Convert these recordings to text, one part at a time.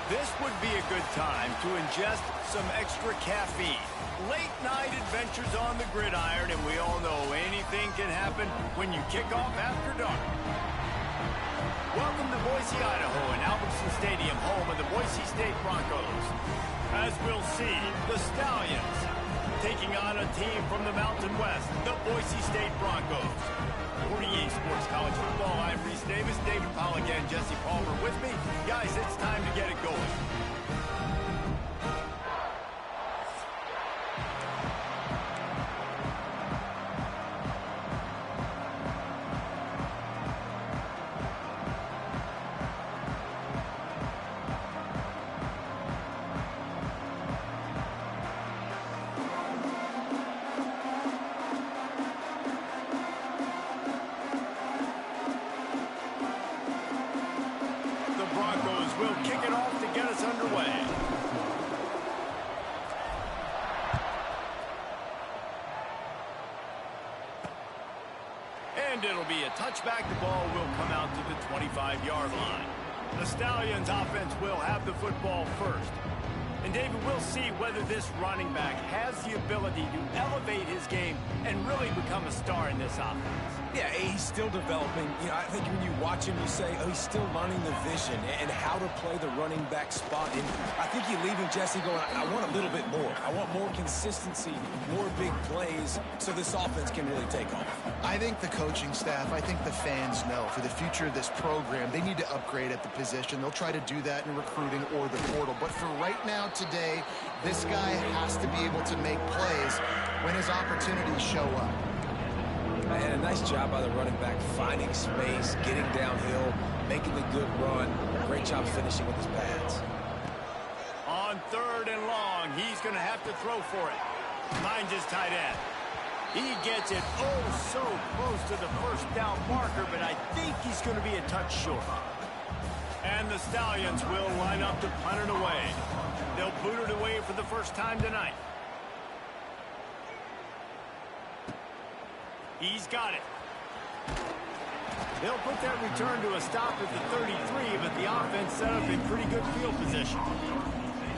This would be a good time to ingest some extra caffeine. Late night adventures on the gridiron, and we all know anything can happen when you kick off after dark. Welcome to Boise, Idaho, and Albertson Stadium, home of the Boise State Broncos. As we'll see, the Stallions taking on a team from the Mountain West, the Boise State Broncos. 48 Sports College Football, I'm Reese Davis, David Powell again, Jesse Palmer with me. Guys, it's time to get it going. We'll kick it off to get us underway. And it'll be a touchback. The ball will come out to the 25-yard line. The Stallions offense will have the football first. And David, we'll see whether this running back has the ability to elevate his game and really become a star in this offense. Yeah, he's still developing. You know, I think when you watch him, you say, oh, he's still learning the vision and how to play the running back spot. And I think you're leaving Jesse going, I want a little bit more. I want more consistency, more big plays, so this offense can really take off. I think the coaching staff, I think the fans know for the future of this program, they need to upgrade at the position. They'll try to do that in recruiting or the portal. But for right now, today, this guy has to be able to make plays when his opportunities show up. And a nice job by the running back, finding space, getting downhill, making the good run. Great job finishing with his pads. On 3rd and long, he's going to have to throw for it. Finds his tight end. He gets it so close to the first down marker, but I think he's going to be a touch short. And the Stallions will line up to punt it away. They'll boot it away for the first time tonight. He's got it. They'll put that return to a stop at the 33, but the offense set up in pretty good field position.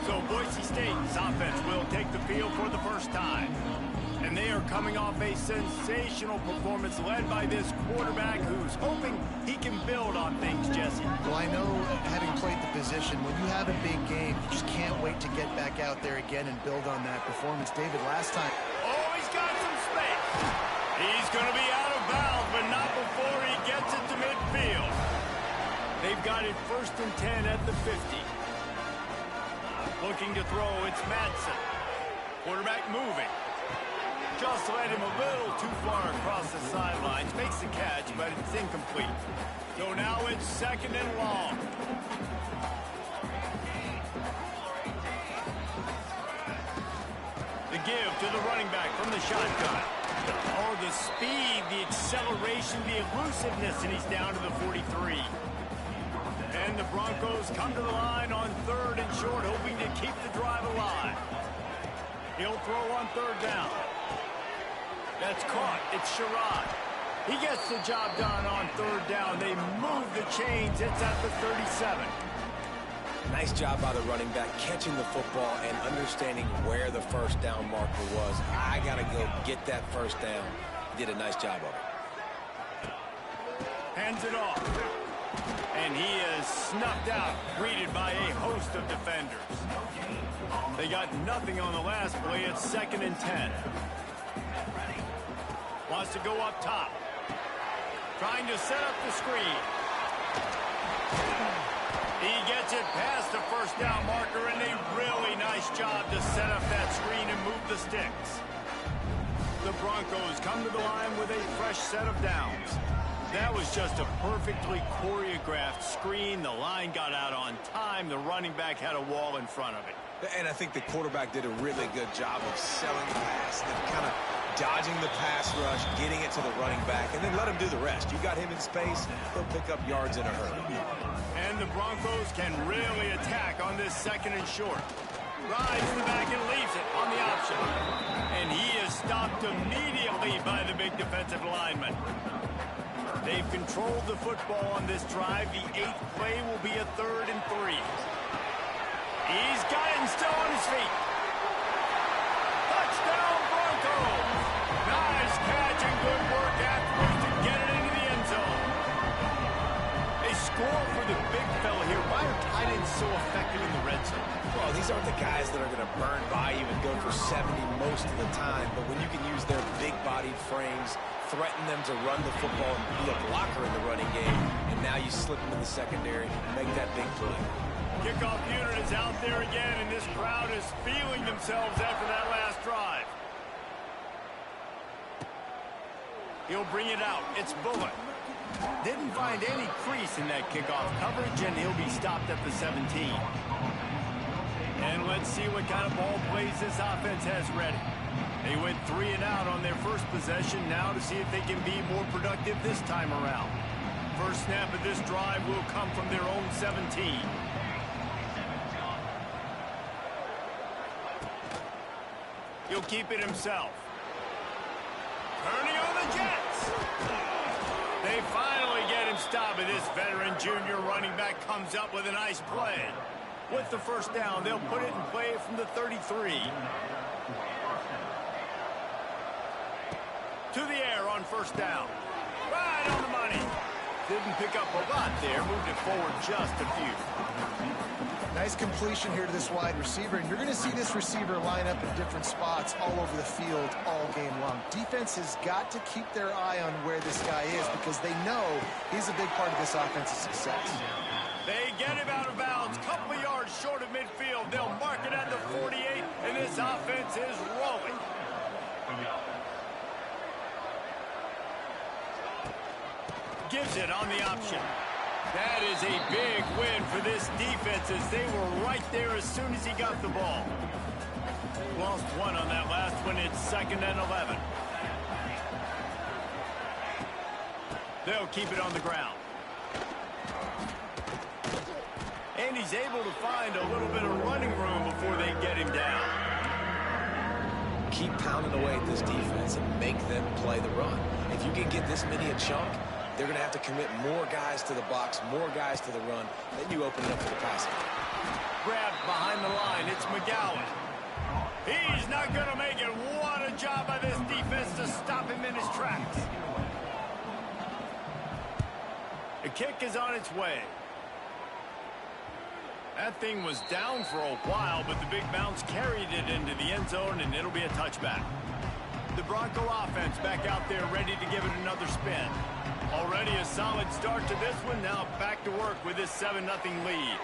So Boise State's offense will take the field for the first time. And they are coming off a sensational performance led by this quarterback who's hoping he can build on things, Jesse. Well, I know, having played the position, when you have a big game, you just can't wait to get back out there again and build on that performance. David, last time... Oh, he's got some space. He's going to be out of bounds, but not before he gets it to midfield. They've got it 1st and 10 at the 50. Looking to throw, it's Madsen. Quarterback moving. Just led him a little too far across the sidelines. Makes the catch, but it's incomplete. So now it's 2nd and long. The give to the running back from the shotgun. Oh, the speed, the acceleration, the elusiveness, and he's down to the 43. And the Broncos come to the line on 3rd and short, hoping to keep the drive alive. He'll throw on 3rd down. That's caught. It's Sherrod. He gets the job done on 3rd down. They move the chains. It's at the 37. Nice job by the running back, catching the football and understanding where the first down marker was. I got to go get that first down. He did a nice job of it. Hands it off. And he is snuffed out, greeted by a host of defenders. They got nothing on the last play. It's 2nd and 10. Wants to go up top. Trying to set up the screen. He gets it past the first down marker, and a really nice job to set up that screen and move the sticks. The Broncos come to the line with a fresh set of downs. That was just a perfectly choreographed screen. The line got out on time. The running back had a wall in front of it. And I think the quarterback did a really good job of selling the pass, and kind of dodging the pass rush, getting it to the running back, and then let him do the rest. You got him in space, he'll pick up yards in a hurry. And the Broncos can really attack on this 2nd and short. Rides in the back and leaves it on the option. And he is stopped immediately by the big defensive lineman. They've controlled the football on this drive. The 8th play will be a 3rd and 3. He's got it and still on his feet. Touchdown, Broncos. Nice catch and good work afterwards to get it into the end zone. They score for the big fella here. Why are tight ends so effective in the red zone? Well, these aren't the guys that are going to burn by you and go for 70 most of the time, but when you can use their big-bodied frames, threaten them to run the football and be a blocker in the running game, and now you slip them in the secondary and make that big play. Kickoff unit is out there again, and this crowd is feeling themselves after that last drive. He'll bring it out. It's Bullock. Didn't find any crease in that kickoff coverage, and he'll be stopped at the 17. And let's see what kind of ball plays this offense has ready. They went 3 and out on their first possession. Now to see if they can be more productive this time around. First snap of this drive will come from their own 17. He'll keep it himself. Turning on the Jets. They finally get him stopped, and this veteran junior running back comes up with a nice play. With the first down, they'll put it in play from the 33. To the air on first down. Right on the money. Didn't pick up a lot there. Moved it forward just a few. Nice completion here to this wide receiver, and you're going to see this receiver line up in different spots all over the field all game long. Defense has got to keep their eye on where this guy is because they know he's a big part of this offensive success. They get him out of bounds, couple of yards short of midfield. They'll mark it at the 48, and this offense is rolling. Gives it on the option. That is a big win for this defense as they were right there as soon as he got the ball. Lost one on that last one. It's 2nd and 11. They'll keep it on the ground. And he's able to find a little bit of running room before they get him down. Keep pounding away at this defense and make them play the run. If you can get this many a chunk, they're going to have to commit more guys to the box, more guys to the run. Then you open it up for the passing. Grabbed behind the line. It's McGowan. He's not going to make it. What a job by this defense to stop him in his tracks. The kick is on its way. That thing was down for a while, but the big bounce carried it into the end zone, and it'll be a touchback. The Bronco offense back out there ready to give it another spin. Already a solid start to this one. Now back to work with this 7-0 lead.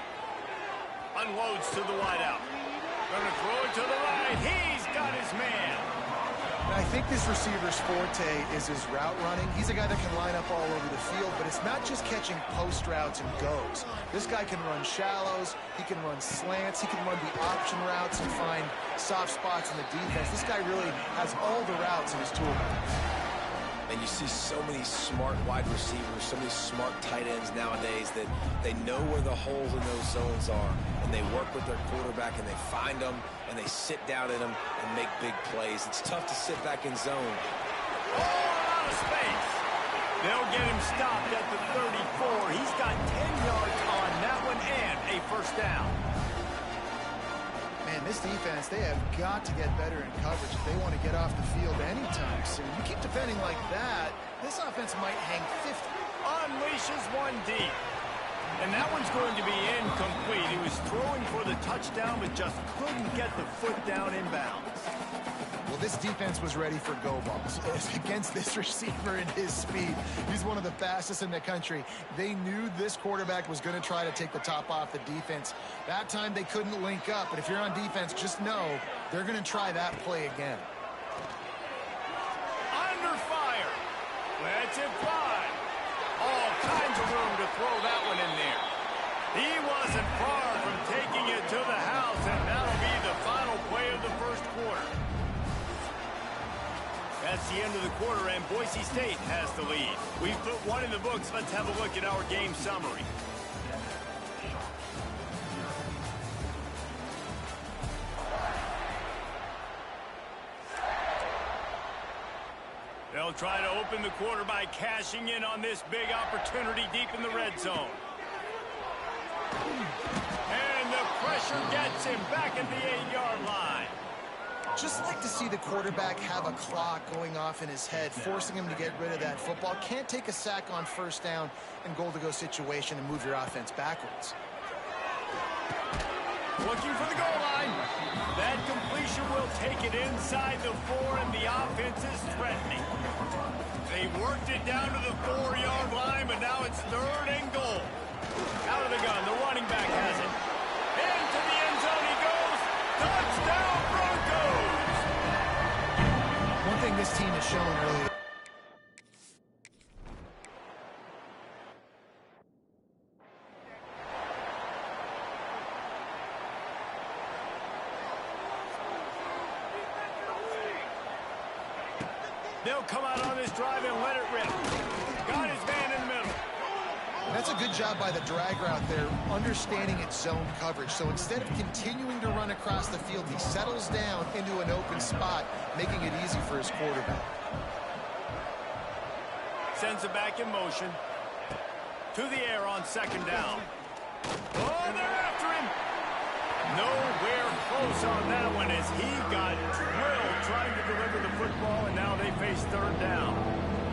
Unloads to the wideout. Going to throw it to the right. He's got his man. I think this receiver's forte is his route running. He's a guy that can line up all over the field, but it's not just catching post routes and goes. This guy can run shallows, he can run slants, he can run the option routes and find soft spots in the defense. This guy really has all the routes in his toolbox. And you see so many smart wide receivers, so many smart tight ends nowadays that they know where the holes in those zones are, and they work with their quarterback, and they find them, and they sit down in them and make big plays. It's tough to sit back in zone. Oh, out of space. They'll get him stopped at the 34. He's got 10 yards on that one and a first down. Man, this defense, they have got to get better in coverage if they want to get off the field anytime soon. You keep defending like that, this offense might hang 50. Unleashes one deep. And that one's going to be incomplete. He was throwing for the touchdown, but just couldn't get the foot down inbounds. Well, this defense was ready for go balls. Against this receiver and his speed, he's one of the fastest in the country. They knew this quarterback was going to try to take the top off the defense. That time they couldn't link up, but if you're on defense, just know they're going to try that play again. Under fire. Lets it fly. All kinds of room to throw that one in there. He wasn't far from taking it to the house, and that'll be the final play of the first quarter. That's the end of the quarter, and Boise State has the lead. We've put one in the books. Let's have a look at our game summary. They'll try to open the quarter by cashing in on this big opportunity deep in the red zone. And the pressure pressure gets him back at the 8-yard line. Just like to see the quarterback have a clock going off in his head, forcing him to get rid of that football. Can't take a sack on first down and goal-to-go situation and move your offense backwards. Looking for the goal line. That completion will take it inside the 4, and the offense is threatening. They worked it down to the 4-yard line, but now it's 3rd and goal. Out of the gun, the running back has it. Into the end zone he goes. Touchdown, Broncos! One thing this team has shown earlier. They'll come out on this drive and let it rip. Got his man in the middle. That's a good job by the drag route there, understanding its zone coverage. So instead of continuing to run across the field, he settles down into an open spot, making it easy for his quarterback. Sends it back in motion. To the air on 2nd down. Oh, they're after him. Nowhere close on that one as he got drilled trying to deliver the football, and now they face 3rd down.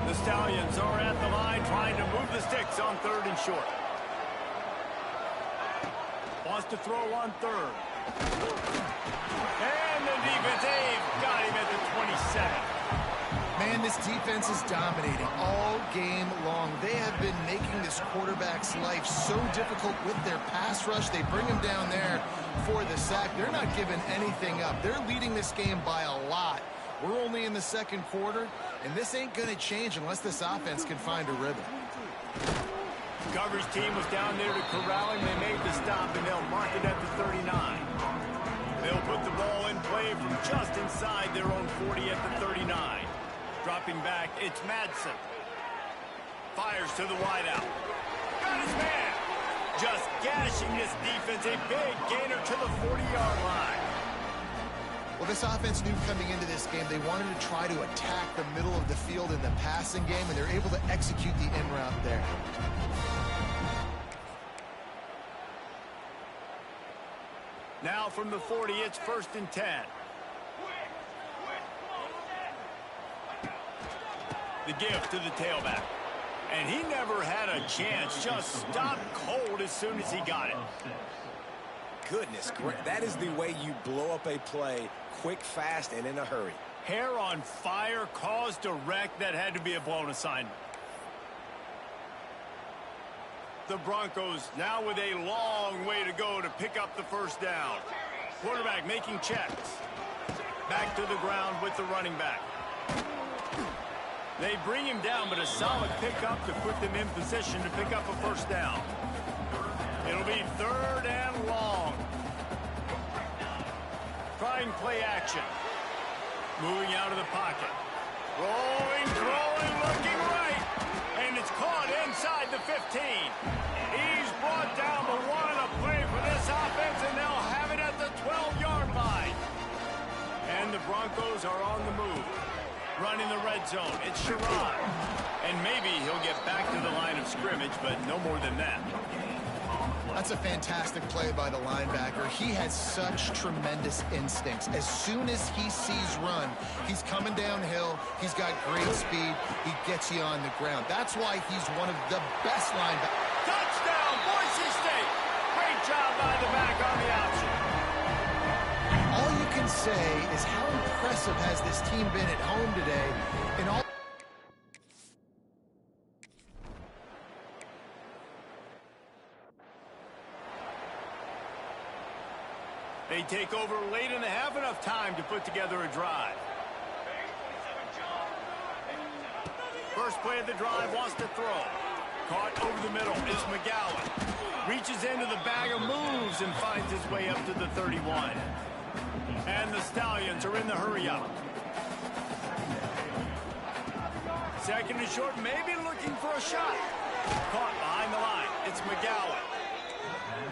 The Stallions are at the line trying to move the sticks on 3rd and short. Wants to throw on 3rd. And the defense, they've got him at the 27. Man, this defense is dominating all game long. They have been making this quarterback's life so difficult with their pass rush. They bring him down there for the sack. They're not giving anything up. They're leading this game by a lot. We're only in the 2nd quarter, and this ain't going to change unless this offense can find a rhythm. Coverage team was down there to corral him. They made the stop, and they'll mark it at the 39. They'll put the ball in play from just inside their own 40 at the 39. Dropping back, it's Madsen. Fires to the wideout. Got his man. Just gashing this defense. A big gainer to the 40-yard line. Well, this offense knew coming into this game they wanted to try to attack the middle of the field in the passing game, and they're able to execute the in route there. Now from the 40, it's 1st and 10. The gift to the tailback. And he never had a chance. Just stopped cold as soon as he got it. Goodness, that is the way you blow up a play quick, fast, and in a hurry. Hair on fire, caused a wreck. That had to be a blown assignment. The Broncos now with a long way to go to pick up the 1st down. Quarterback making checks. Back to the ground with the running back. They bring him down, but a solid pickup to put them in position to pick up a 1st down. It'll be 3rd and long. Trying play action. Moving out of the pocket. Rolling, throwing, looking right. And it's caught inside the 15. He's brought down, but what a play for this offense, and they'll have it at the 12-yard line. And the Broncos are on the move. Running the red zone. It's Sherrod. And maybe he'll get back to the line of scrimmage, but no more than that. That's a fantastic play by the linebacker. He has such tremendous instincts. As soon as he sees run, he's coming downhill. He's got great speed. He gets you on the ground. That's why he's one of the best linebackers. Touchdown, Boise State. Great job by the back on the option. All you can say is how impressive has this team been at home today. In all They take over late in the half, enough time to put together a drive. First play of the drive, wants to throw. Caught over the middle is McGowan. Reaches into the bag of moves and finds his way up to the 31. And the Stallions are in the hurry-up. 2nd and short, maybe looking for a shot. Caught behind the line. It's McGowan.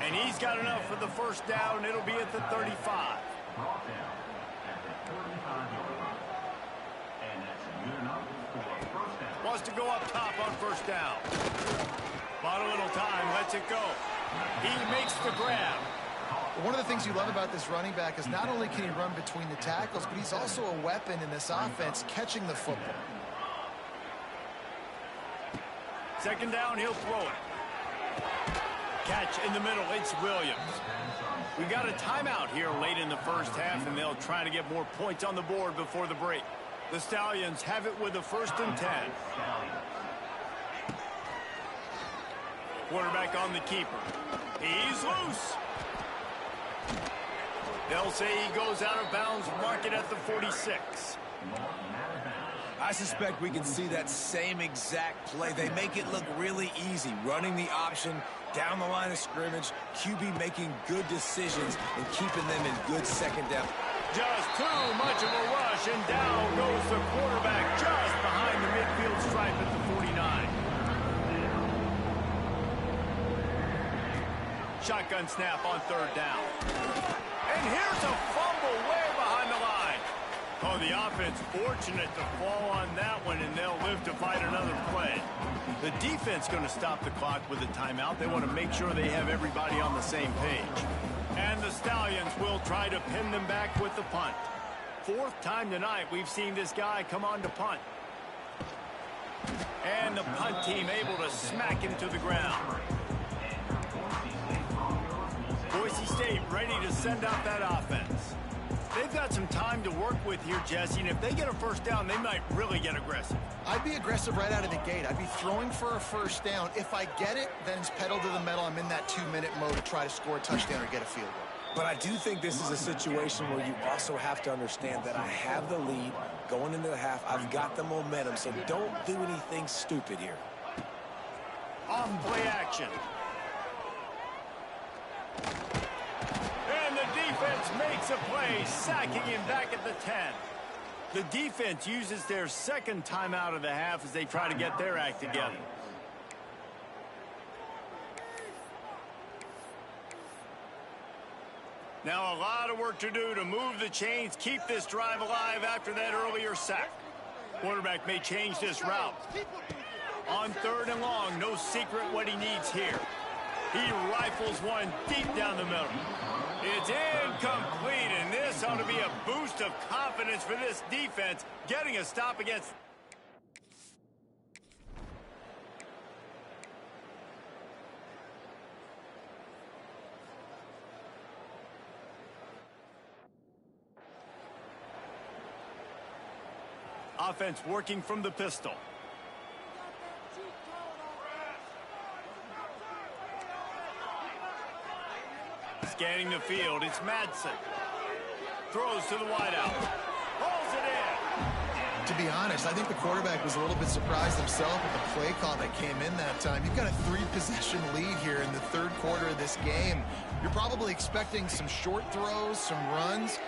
And he's got enough for the 1st down. It'll be at the 35. Wants to go up top on 1st down. Bought a little time, lets it go. He makes the grab. One of the things you love about this running back is not only can he run between the tackles, but he's also a weapon in this offense catching the football. Second down, he'll throw it. Catch in the middle, it's Williams. We got a timeout here late in the first half, and they'll try to get more points on the board before the break. The Stallions have it with a 1st and 10. Quarterback on the keeper. He's loose. They'll say he goes out of bounds, mark it at the 46. I suspect we can see that same exact play. They make it look really easy, running the option down the line of scrimmage, QB making good decisions and keeping them in good second down. Just too much of a rush, and down goes the quarterback just behind the midfield stripe at the 49. Shotgun snap on 3rd down. And here's a fumble way behind the line. Oh, the offense fortunate to fall on that one, and they'll live to fight another play. The defense going to stop the clock with a timeout. They want to make sure they have everybody on the same page. And the Stallions will try to pin them back with the punt. 4th time tonight we've seen this guy come on to punt. And the punt team able to smack him to the ground. Boise State ready to send out that offense. They've got some time to work with here, Jesse, and if they get a 1st down, they might really get aggressive. I'd be aggressive right out of the gate. I'd be throwing for a 1st down. If I get it, then it's pedal to the metal. I'm in that 2-minute mode to try to score a touchdown or get a field goal. But I do think this is a situation where you also have to understand that I have the lead going into the half. I've got the momentum, so don't do anything stupid here. Off play action. And the defense makes a play, sacking him back at the 10. The defense uses their 2nd timeout of the half as they try to get their act together. Now a lot of work to do to move the chains, keep this drive alive after that earlier sack. Quarterback may change this route. On 3rd and long, no secret what he needs here. He rifles one deep down the middle. It's incomplete, and this ought to be a boost of confidence for this defense, getting a stop against... Offense working from the pistol. Scanning the field, it's Madsen. Throws to the wideout. Pulls it in. To be honest, I think the quarterback was a little bit surprised himself with the play call that came in that time. You've got a 3-possession lead here in the 3rd quarter of this game. You're probably expecting some short throws, some runs.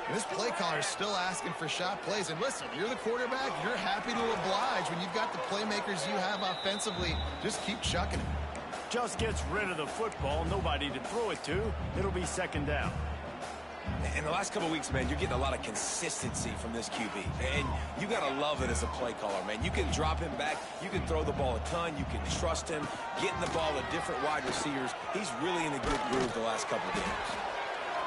And this play caller is still asking for shot plays. And listen, you're the quarterback. You're happy to oblige. When you've got the playmakers you have offensively, just keep chucking it. Just gets rid of the football, nobody to throw it to. It'll be 2nd down. In the last couple of weeks, man, you're getting a lot of consistency from this QB. And you got to love it as a play caller, man. You can drop him back. You can throw the ball a ton. You can trust him. Getting the ball to different wide receivers. He's really in a good groove the last couple of games.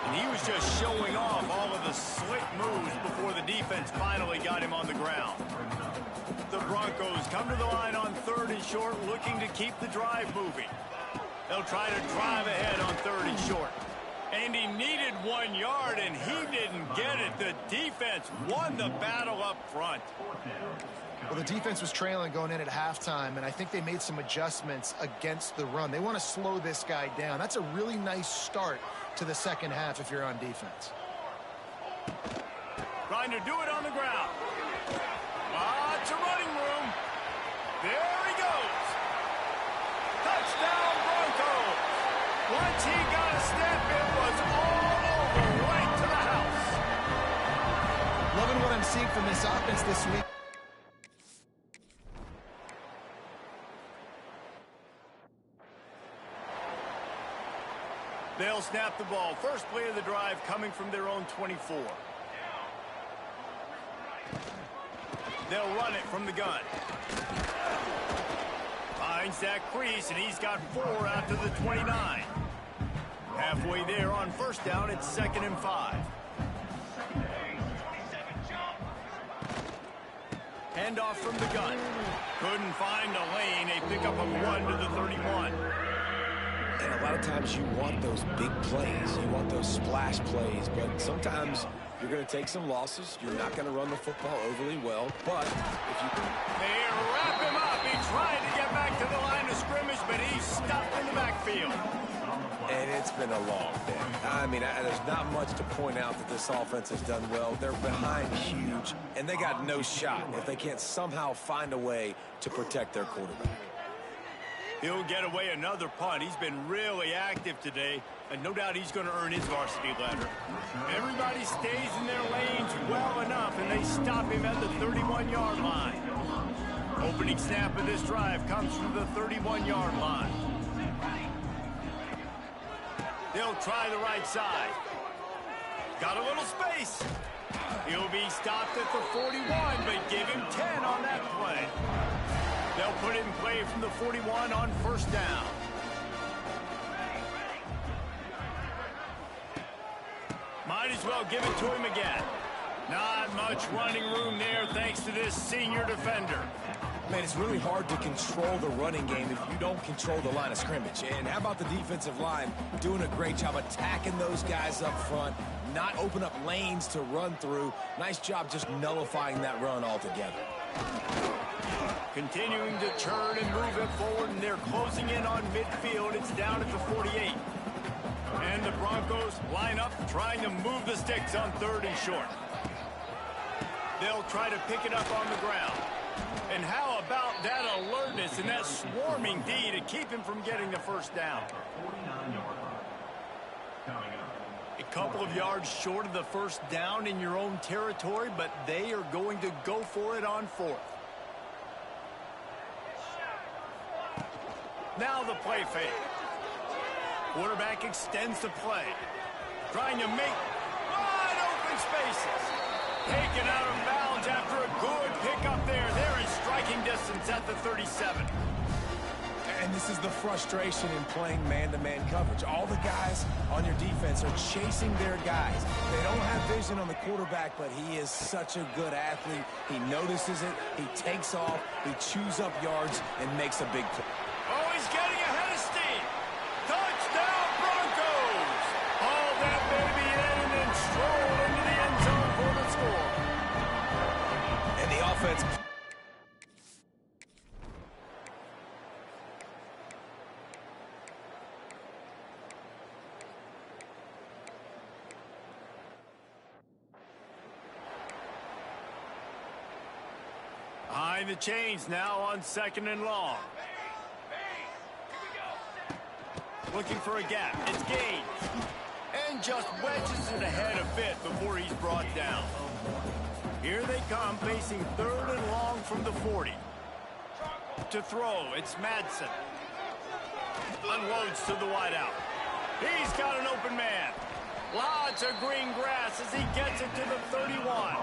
And he was just showing off all of the slick moves before the defense finally got him on the ground. The Broncos come to the line on 3rd and short, looking to keep the drive moving. They'll try to drive ahead on 3rd and short. And he needed 1 yard, and he didn't get it. The defense won the battle up front. Well, the defense was trailing going in at halftime, and I think they made some adjustments against the run. They want to slow this guy down. That's a really nice start to the 2nd half if you're on defense. Trying to do it on the ground. Lots of running room. There he goes. Touchdown, Broncos. Once he got a step, it was all over, right to the house. Loving what I'm seeing from this offense this week. They'll snap the ball. First play of the drive coming from their own 24. They'll run it from the gun. Finds that crease, and he's got 4 out to the 29. Halfway there on first down, it's 2nd and 5. Handoff from the gun. Couldn't find a lane. A pickup of 1 to the 31. And a lot of times you want those big plays. You want those splash plays. But sometimes you're going to take some losses. You're not going to run the football overly well. But if you can... They wrap him up. He tried to get back to the line of scrimmage, but he's stopped in the backfield. And it's been a long day. I mean, there's not much to point out that this offense has done well. They're behind huge, and they got no shot if they can't somehow find a way to protect their quarterback. He'll get away another punt. He's been really active today, and no doubt he's going to earn his varsity letter. Everybody stays in their lanes well enough, and they stop him at the 31-yard line. Opening snap of this drive comes from the 31-yard line. They'll try the right side. Got a little space. He'll be stopped at the 41, but give him 10 on that play. They'll put it in play from the 41 on first down. Might as well give it to him again. Not much running room there thanks to this senior defender. Man, it's really hard to control the running game if you don't control the line of scrimmage. And how about the defensive line doing a great job attacking those guys up front, not open up lanes to run through. Nice job just nullifying that run altogether. Continuing to turn and move it forward, and they're closing in on midfield. It's down at the 48. And the Broncos line up, trying to move the sticks on 3rd and short. They'll try to pick it up on the ground. And how about that alertness and that swarming D to keep him from getting the first down? A couple of yards short of the first down in your own territory, but they are going to go for it on 4th. Now the play fake. Quarterback extends the play. Trying to make wide open spaces. Taken out of bounds after a good pickup there. They're in striking distance at the 37. And this is the frustration in playing man-to-man coverage. All the guys on your defense are chasing their guys. They don't have vision on the quarterback, but he is such a good athlete. He notices it, he takes off, he chews up yards, and makes a big play. Oh, he's getting ahead of steam. Touchdown, Broncos! Haul that baby in and then stroll into the end zone for the score. And the offense... Behind the chains now on 2nd and long. Looking for a gap. It's Gaines. And just wedges it ahead a bit before he's brought down. Here they come, facing 3rd and long from the 40. To throw, it's Madsen. Unloads to the wideout. He's got an open man. Lots of green grass as he gets it to the 31.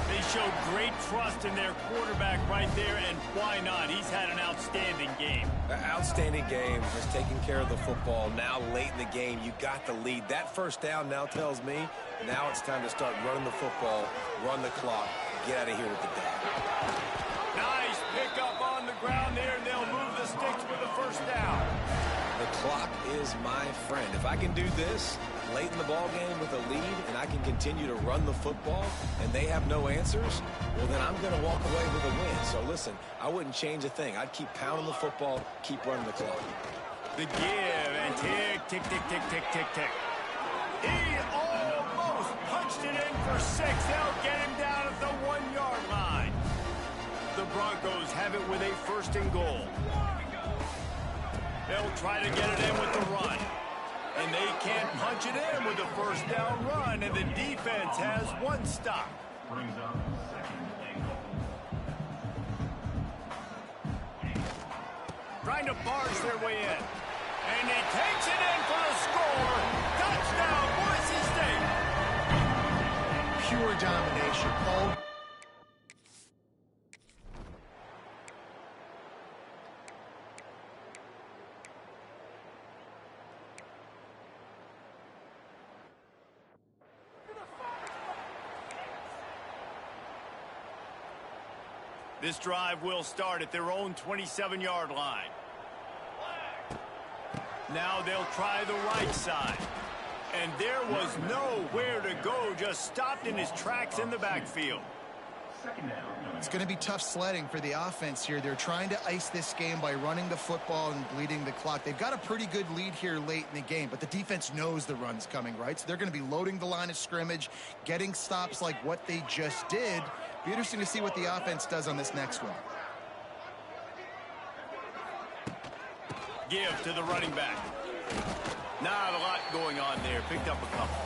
They showed great trust in their quarterback right there, and why not? He's had an outstanding game. Outstanding game, has taken care of the football. Now late in the game, you got the lead. That first down now tells me now it's time to start running the football, run the clock, get out of here with the day. Nice pickup on the ground there, and they'll move the sticks for the first down. The clock is my friend. If I can do this late in the ball game with a lead and I can continue to run the football and they have no answers, well, then I'm going to walk away with a win. So listen, I wouldn't change a thing. I'd keep pounding the football, keep running the clock. The give and tick, tick, tick, tick, tick, tick, tick. He almost punched it in for 6. They'll get him down at the 1-yard line. The Broncos have it with a 1st and goal. They'll try to get it in with the run. And they can't punch it in with a first down run, and the defense has 1 stop. Trying to barge their way in. And he takes it in for the score. Touchdown, Boise State. Pure domination. Paul. This drive will start at their own 27-yard line. Now they'll try the right side. And there was nowhere to go, just stopped in his tracks in the backfield. It's going to be tough sledding for the offense here. They're trying to ice this game by running the football and bleeding the clock. They've got a pretty good lead here late in the game, but the defense knows the run's coming, right? So they're going to be loading the line of scrimmage, getting stops like what they just did. Be interesting to see what the offense does on this next one. Give to the running back. Not a lot going on there. Picked up a couple.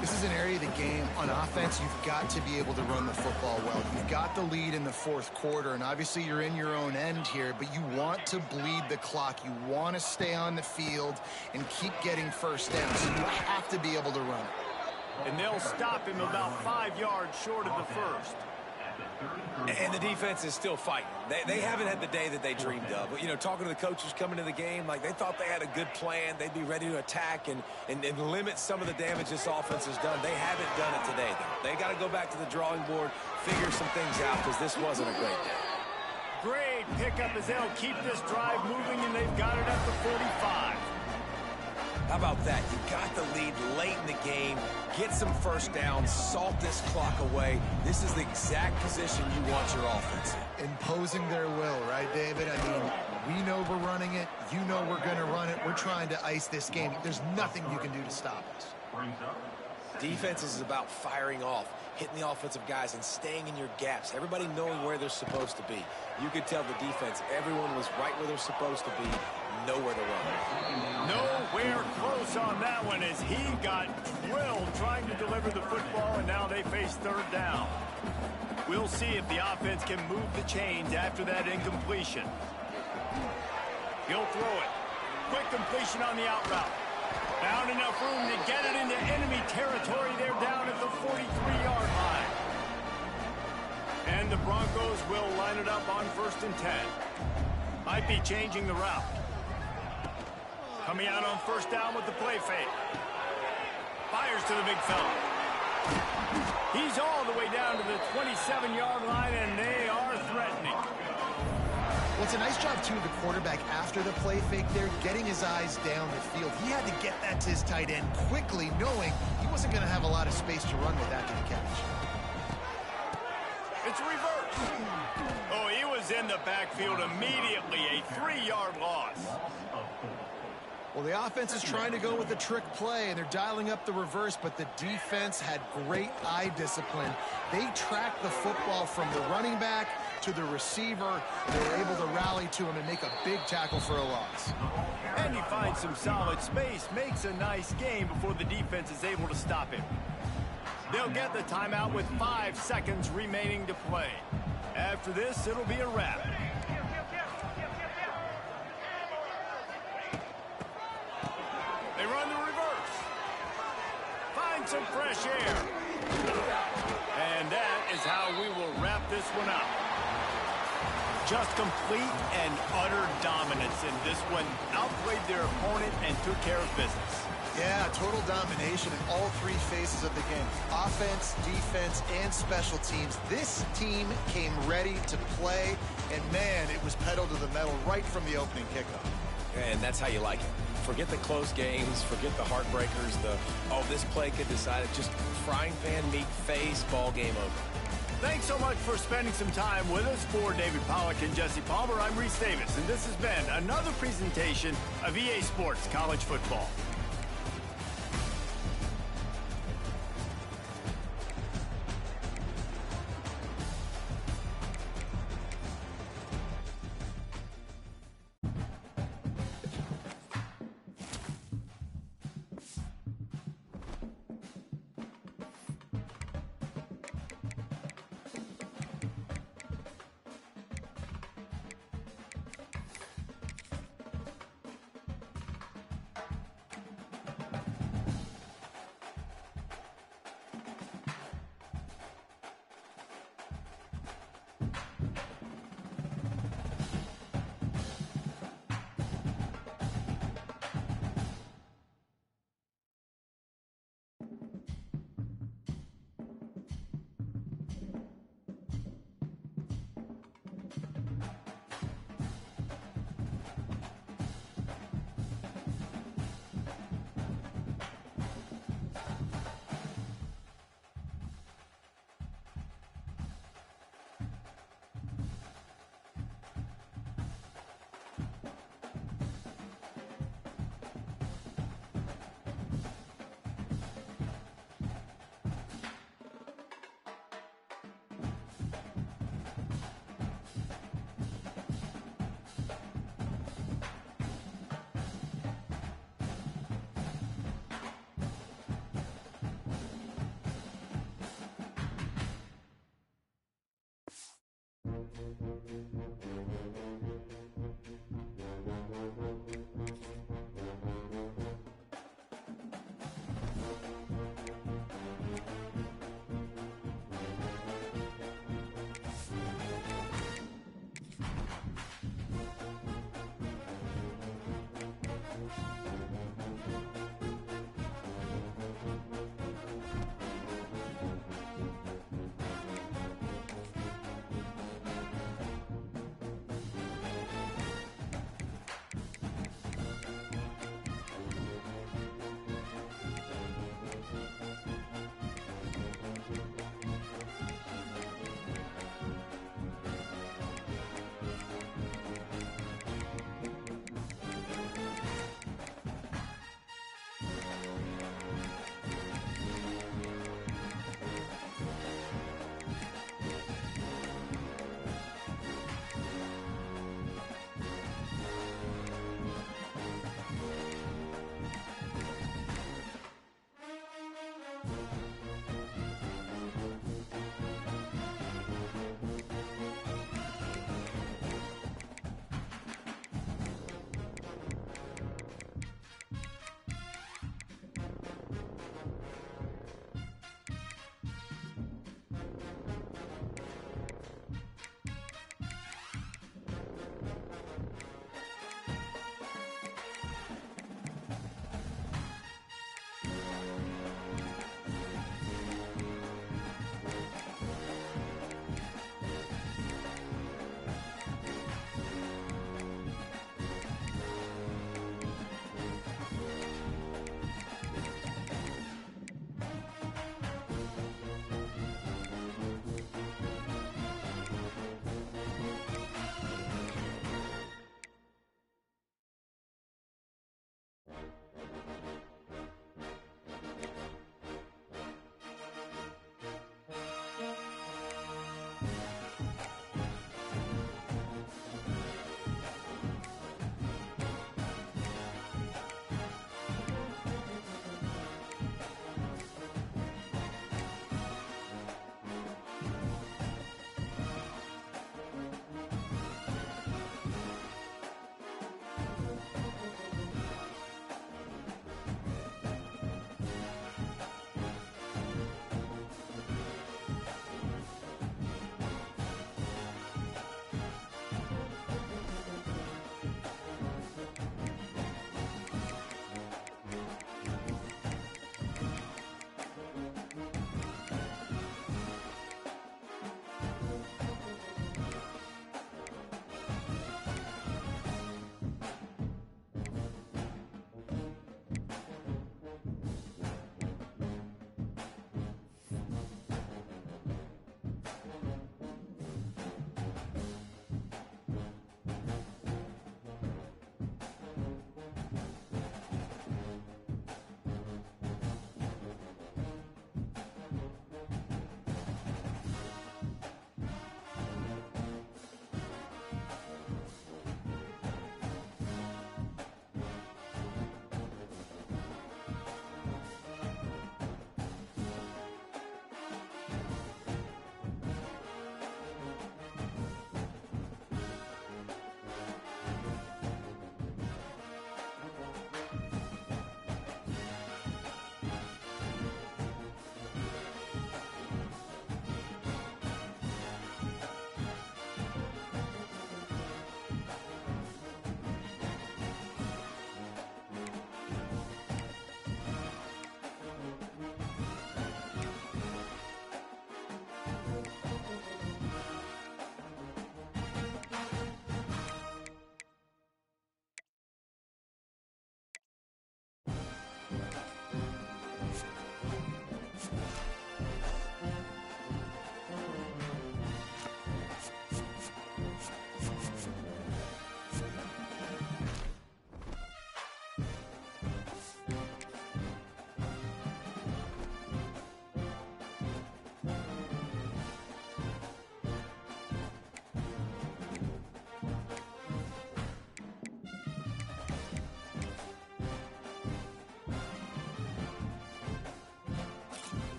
This is an area of the game on offense you've got to be able to run the football well. You've got the lead in the fourth quarter, and obviously you're in your own end here, but you want to bleed the clock. You want to stay on the field and keep getting first down, so you have to be able to run it. And they'll stop him about 5 yards short of the first. And the defense is still fighting. They haven't had the day that they dreamed of. But, you know, talking to the coaches coming to the game, like they thought they had a good plan. They'd be ready to attack and limit some of the damage this offense has done. They haven't done it today, though. They got to go back to the drawing board, figure some things out, because this wasn't a great day. Great pickup as they'll keep this drive moving, and they've got it at the 45. How about that? You got the lead late in the game. Get some first downs. Salt this clock away. This is the exact position you want your offense in. Imposing their will, right, David? I mean, we know we're running it. You know we're going to run it. We're trying to ice this game. There's nothing you can do to stop us. Defense is about firing off, hitting the offensive guys, and staying in your gaps. Everybody knowing where they're supposed to be. You could tell the defense, everyone was right where they're supposed to be. Nowhere to run. Nowhere close on that one as he got drilled trying to deliver the football, and now they face third down. We'll see if the offense can move the chains after that incompletion. He'll throw it. Quick completion on the out route. Found enough room to get it into enemy territory. They're down at the 43-yard line. And the Broncos will line it up on 1st and 10. Might be changing the route. Coming out on 1st down with the play fake. Fires to the big fella. He's all the way down to the 27-yard line, and they are threatening. Well, it's a nice job, too, of the quarterback after the play fake there, getting his eyes down the field. He had to get that to his tight end quickly, knowing he wasn't going to have a lot of space to run with after the catch. It's reverse. Oh, he was in the backfield immediately. A 3-yard loss. Well, the offense is trying to go with the trick play, and they're dialing up the reverse, but the defense had great eye discipline. They tracked the football from the running back to the receiver. They were able to rally to him and make a big tackle for a loss. And he finds some solid space, makes a nice game before the defense is able to stop him. They'll get the timeout with 5 seconds remaining to play. After this, it'll be a wrap. They run the reverse. Find some fresh air. And that is how we will wrap this one up. Just complete and utter dominance in this one. Outplayed their opponent and took care of business. Yeah, total domination in all 3 phases of the game. Offense, defense, and special teams. This team came ready to play, and man, it was pedal to the metal right from the opening kickoff. And that's how you like it. Forget the close games, forget the heartbreakers, this play could decide it. Just frying pan meat face, ball game over. Thanks so much for spending some time with us. For David Pollack and Jesse Palmer, I'm Reese Davis, and this has been another presentation of EA Sports College Football.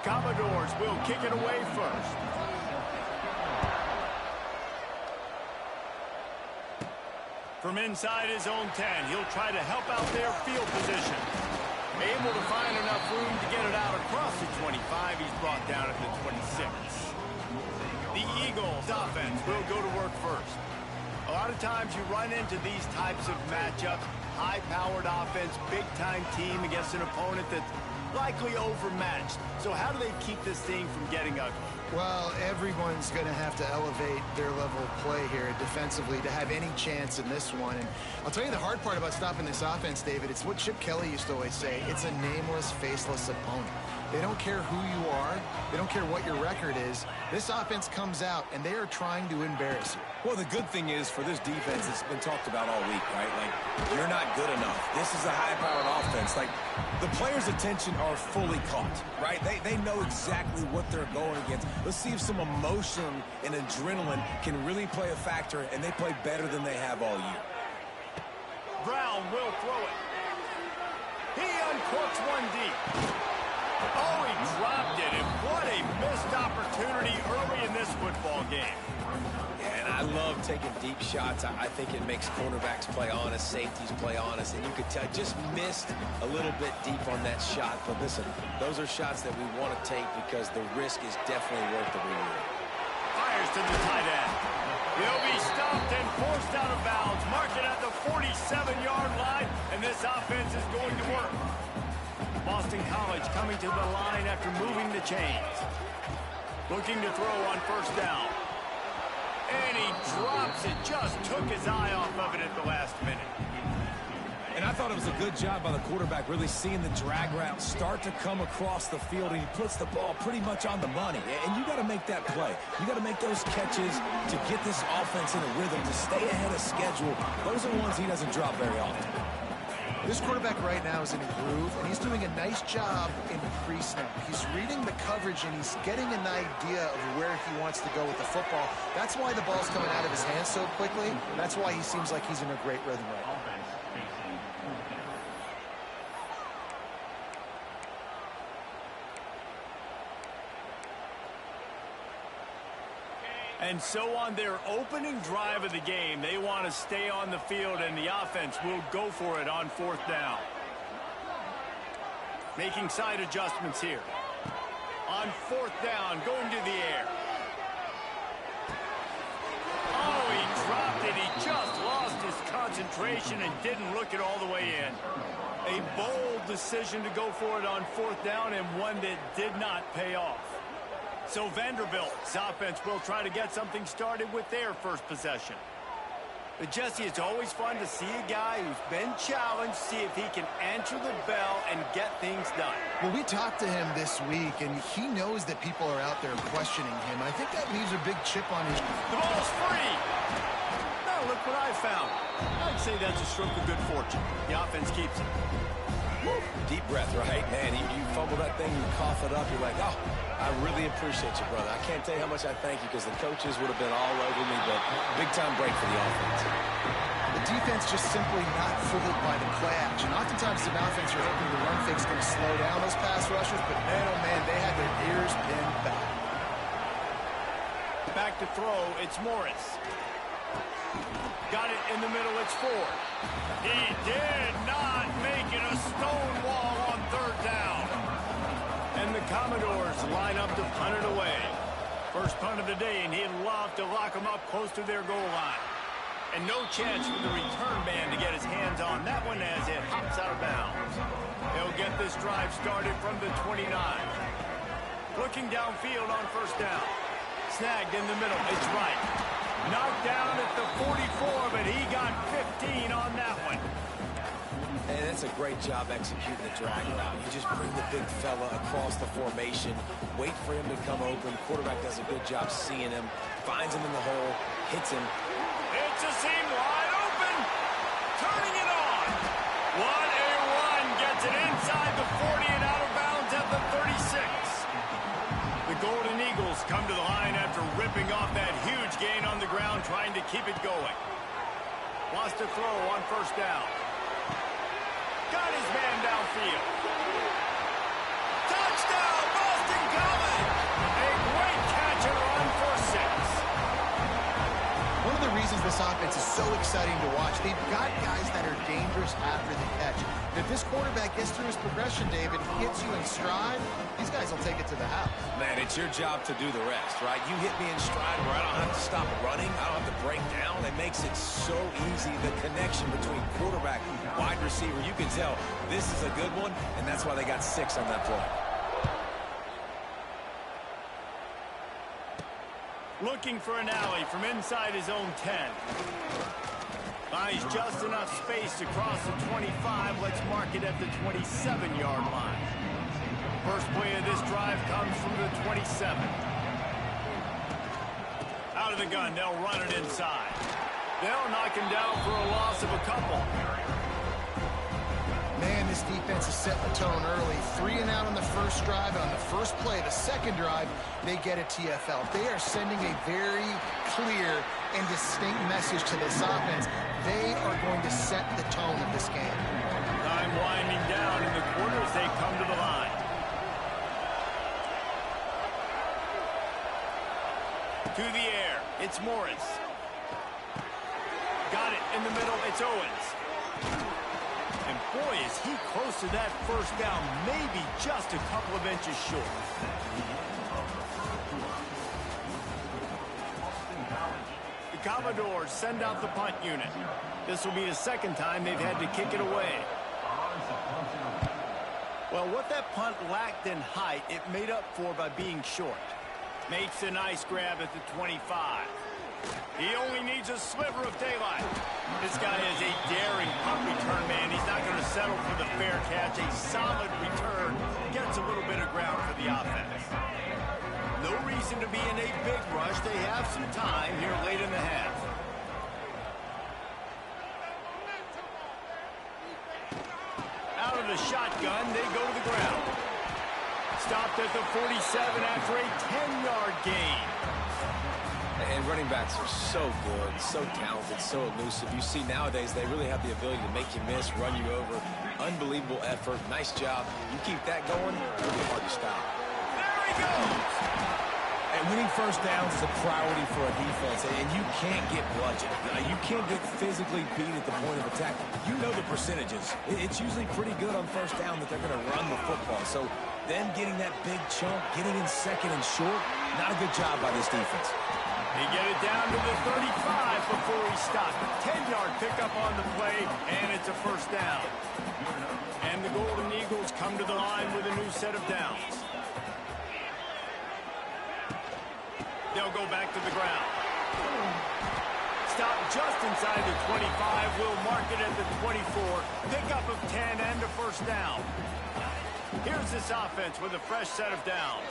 Commodores will kick it away first. From inside his own 10, he'll try to help out their field position. Able to find enough room to get it out across the 25. He's brought down at the 26. The Eagles offense will go to work first. A lot of times you run into these types of matchups, high-powered offense, big-time team against an opponent that's likely overmatched. So how do they keep this thing from getting ugly? Well, everyone's going to have to elevate their level of play here defensively to have any chance in this one. And I'll tell you the hard part about stopping this offense, David, it's what Chip Kelly used to always say. It's a nameless, faceless opponent. They don't care who you are. They don't care what your record is. This offense comes out, and they are trying to embarrass you. Well, the good thing is for this defense, it's been talked about all week, right? Like, you're not good enough. This is a high-powered offense. Like, the players' attention are fully caught, right? They know exactly what they're going against. Let's see if some emotion and adrenaline can really play a factor, and they play better than they have all year. Brown will throw it. He uncorks one deep. Oh, he dropped it, and what a missed opportunity early in this football game. Yeah, and I love taking deep shots. I think it makes cornerbacks play honest, safeties play honest, and you could tell just missed a little bit deep on that shot. But listen, those are shots that we want to take because the risk is definitely worth the reward. Fires to the tight end. He'll be stopped and forced out of bounds, marking at the 47-yard line, and this offense is going to work. Boston College coming to the line after moving the chains. Looking to throw on first down. And he drops it. Just took his eye off of it at the last minute. And I thought it was a good job by the quarterback really seeing the drag route start to come across the field, and he puts the ball pretty much on the money. And you got to make that play. You got to make those catches to get this offense in a rhythm, to stay ahead of schedule. Those are ones he doesn't drop very often. This quarterback right now is in a groove, and he's doing a nice job in pre-snap. He's reading the coverage, and he's getting an idea of where he wants to go with the football. That's why the ball's coming out of his hands so quickly. That's why he seems like he's in a great rhythm right now. And so on their opening drive of the game, they want to stay on the field, and the offense will go for it on fourth down. Making side adjustments here. On fourth down, going to the air. Oh, he dropped it. He just lost his concentration and didn't look it all the way in. A bold decision to go for it on fourth down, and one that did not pay off. So Vanderbilt's offense will try to get something started with their first possession. But Jesse, it's always fun to see a guy who's been challenged, see if he can answer the bell and get things done. Well, we talked to him this week, and he knows that people are out there questioning him. I think that leaves a big chip on his... The ball's free! Now look what I found. I'd say that's a stroke of good fortune. The offense keeps it. Woo. Deep breath, right? Man, you fumble that thing, you cough it up, you're like, oh, I really appreciate you, brother. I can't tell you how much I thank you because the coaches would have been all over me, but big-time break for the offense. The defense just simply not fooled by the play action. Oftentimes, the offense are hoping the run fake's going to slow down those pass rushers, but man, oh man, they had their ears pinned back. Back to throw, it's Morris. Got it in the middle, it's Ford. He did not make it a stone wall on third down. And the Commodores line up to punt it away. First punt of the day, and he'd love to lock them up close to their goal line. And no chance for the return man to get his hands on that one as it hops out of bounds. They'll get this drive started from the 29. Looking downfield on first down. Snagged in the middle, it's right. Knocked down at the 44, but he got 15 on that one. And that's a great job executing the drag route. You just bring the big fella across the formation, wait for him to come open. Quarterback does a good job seeing him, finds him in the hole, hits him. It's a seam wide open, turning it on. What a run, gets it inside the 40 and out of bounds at the 36. The Golden Eagles come to the line after ripping off that huge gain on the ground, trying to keep it going. Wants to throw on first down. Got his man downfield. Touchdown, Boston College! reasons this offense is so exciting to watch. They've got guys that are dangerous after the catch. If this quarterback gets through his progression, David, hits you in stride, these guys will take it to the house. Man, it's your job to do the rest, right? You hit me in stride where I don't have to stop running. I don't have to break down. It makes it so easy. The connection between quarterback and wide receiver, you can tell this is a good one, and that's why they got 6 on that play. Looking for an alley from inside his own 10. Buys just enough space to cross the 25. Let's mark it at the 27-yard line. First play of this drive comes from the 27. Out of the gun, they'll run it inside. They'll knock him down for a loss of a couple. Man, this defense has set the tone early. 3 and out on the first drive. On the first play, the second drive, they get a TFL. They are sending a very clear and distinct message to this offense. They are going to set the tone of this game. Time winding down in the quarter as they come to the line. To the air, it's Morris. Got it in the middle, it's Owens. And boy, is he close to that first down, maybe just a couple of inches short. The Commodores send out the punt unit. This will be the second time they've had to kick it away. Well, what that punt lacked in height, it made up for by being short. Makes a nice grab at the 25. He only needs a sliver of daylight. This guy is a daring punt return man. He's not going to settle for the fair catch. A solid return gets a little bit of ground for the offense. No reason to be in a big rush. They have some time here late in the half. Out of the shotgun, they go to the ground. Stopped at the 47 after a 10-yard gain. And running backs are so good, so talented, so elusive. You see nowadays they really have the ability to make you miss, run you over. Unbelievable effort. Nice job. You keep that going, it'll be hard to stop. There he goes! And winning first downs is a priority for a defense, and you can't get bludgeoned. You can't get physically beat at the point of attack. You know the percentages. It's usually pretty good on first down that they're going to run the football. So them getting that big chunk, getting in second and short, not a good job by this defense. They get it down to the 35 before he stopped. 10-yard pickup on the play, and it's a first down. And the Golden Eagles come to the line with a new set of downs. They'll go back to the ground. Stop just inside the 25. We'll mark it at the 24. Pickup of 10 and a first down. Here's this offense with a fresh set of downs.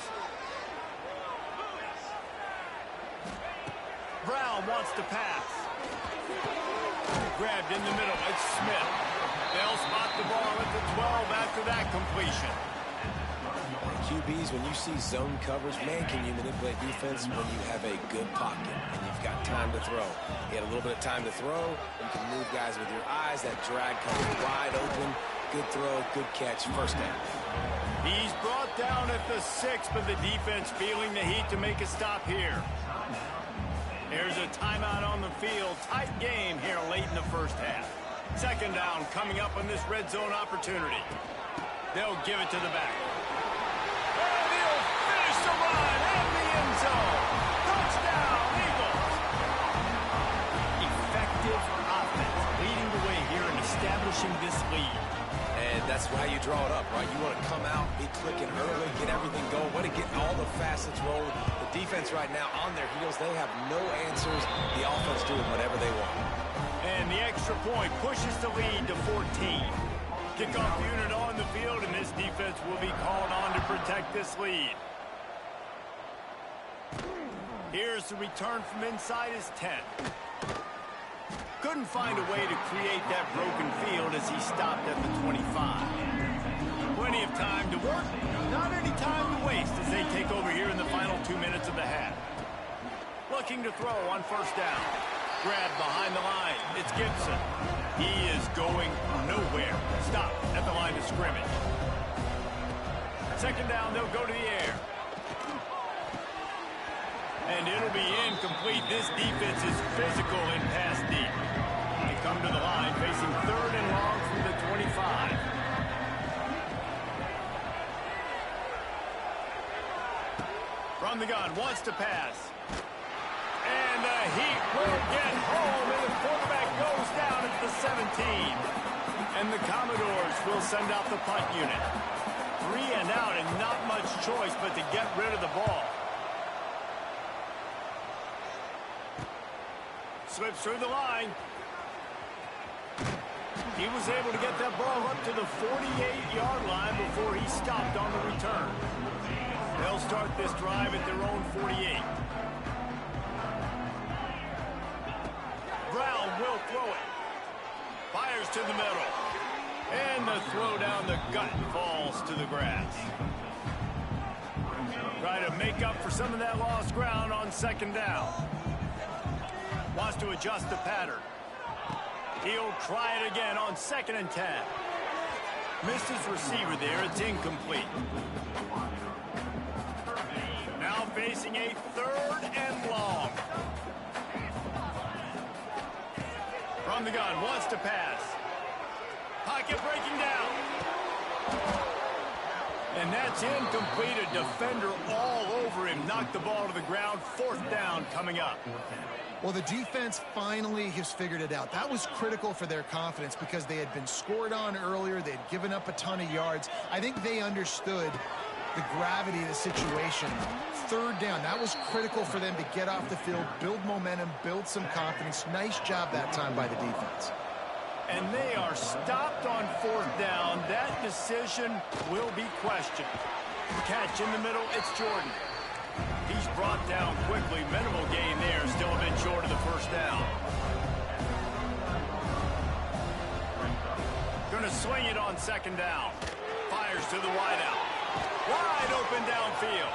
Brown wants to pass. Grabbed in the middle. It's Smith. They'll spot the ball at the 12 after that completion. QBs, when you see zone coverage, man, can you manipulate defense when you have a good pocket and you've got time to throw. You had a little bit of time to throw. You can move guys with your eyes. That drag comes wide open. Good throw, good catch, first down. He's brought down at the 6, but the defense feeling the heat to make a stop here. There's a timeout on the field. Tight game here late in the first half. Second down coming up on this red zone opportunity. They'll give it to the back. And he'll finish the run and the end zone. Touchdown, Eagles. Effective offense leading the way here and establishing this lead. And that's how you draw it up, right? You want to come out, be clicking early, get everything going. Want to get all the facets rolling. The defense right now on their heels, they have no answers. The offense doing whatever they want. And the extra point pushes the lead to 14. Kickoff unit on the field, and this defense will be called on to protect this lead. Here's the return from inside his 10. Couldn't find a way to create that broken field as he stopped at the 25. Plenty of time to work, not any time to waste as they take over here in the final 2 minutes of the half. Looking to throw on first down. Grab behind the line. It's Gibson. He is going nowhere. Stop at the line of scrimmage. Second down, they'll go to the air. And it'll be incomplete. This defense is physical in pass deep. They come to the line facing 3rd and long from the 25. From the gun, wants to pass. And the Heat will get home, and the quarterback goes down at the 17. And the Commodores will send out the punt unit. 3 and out, and not much choice but to get rid of the ball. Slips through the line. He was able to get that ball up to the 48-yard line before he stopped on the return. They'll start this drive at their own 48. Brown will throw it. Fires to the middle. And the throw down the gut falls to the grass. Try to make up for some of that lost ground on 2nd down. Wants to adjust the pattern. He'll try it again on 2nd and 10. Missed his receiver there. It's incomplete. Now facing a 3rd and long. From the gun, wants to pass. Pocket breaking down. And that's incomplete. A defender all over him. Knocked the ball to the ground. 4th down coming up. Well, the defense finally has figured it out. That was critical for their confidence because they had been scored on earlier. They had given up a ton of yards. I think they understood the gravity of the situation. 3rd down, that was critical for them to get off the field, build momentum, build some confidence. Nice job that time by the defense. And they are stopped on 4th down. That decision will be questioned. Catch in the middle, it's Jordan. He's brought down quickly. Minimal gain there, still a bit short of the 1st down. Gonna swing it on 2nd down. Fires to the wideout. Wide open downfield.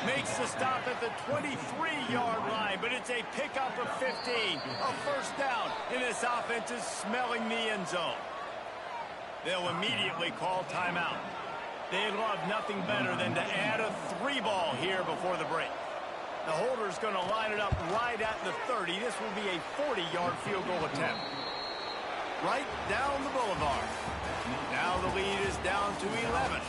Makes the stop at the 23-yard line, but it's a pickup of 15. A 1st down, and this offense is smelling the end zone. They'll immediately call timeout. They'd love nothing better than to add a 3-ball here before the break. The holder's going to line it up right at the 30. This will be a 40-yard field goal attempt. Right down the boulevard. Now the lead is down to 11.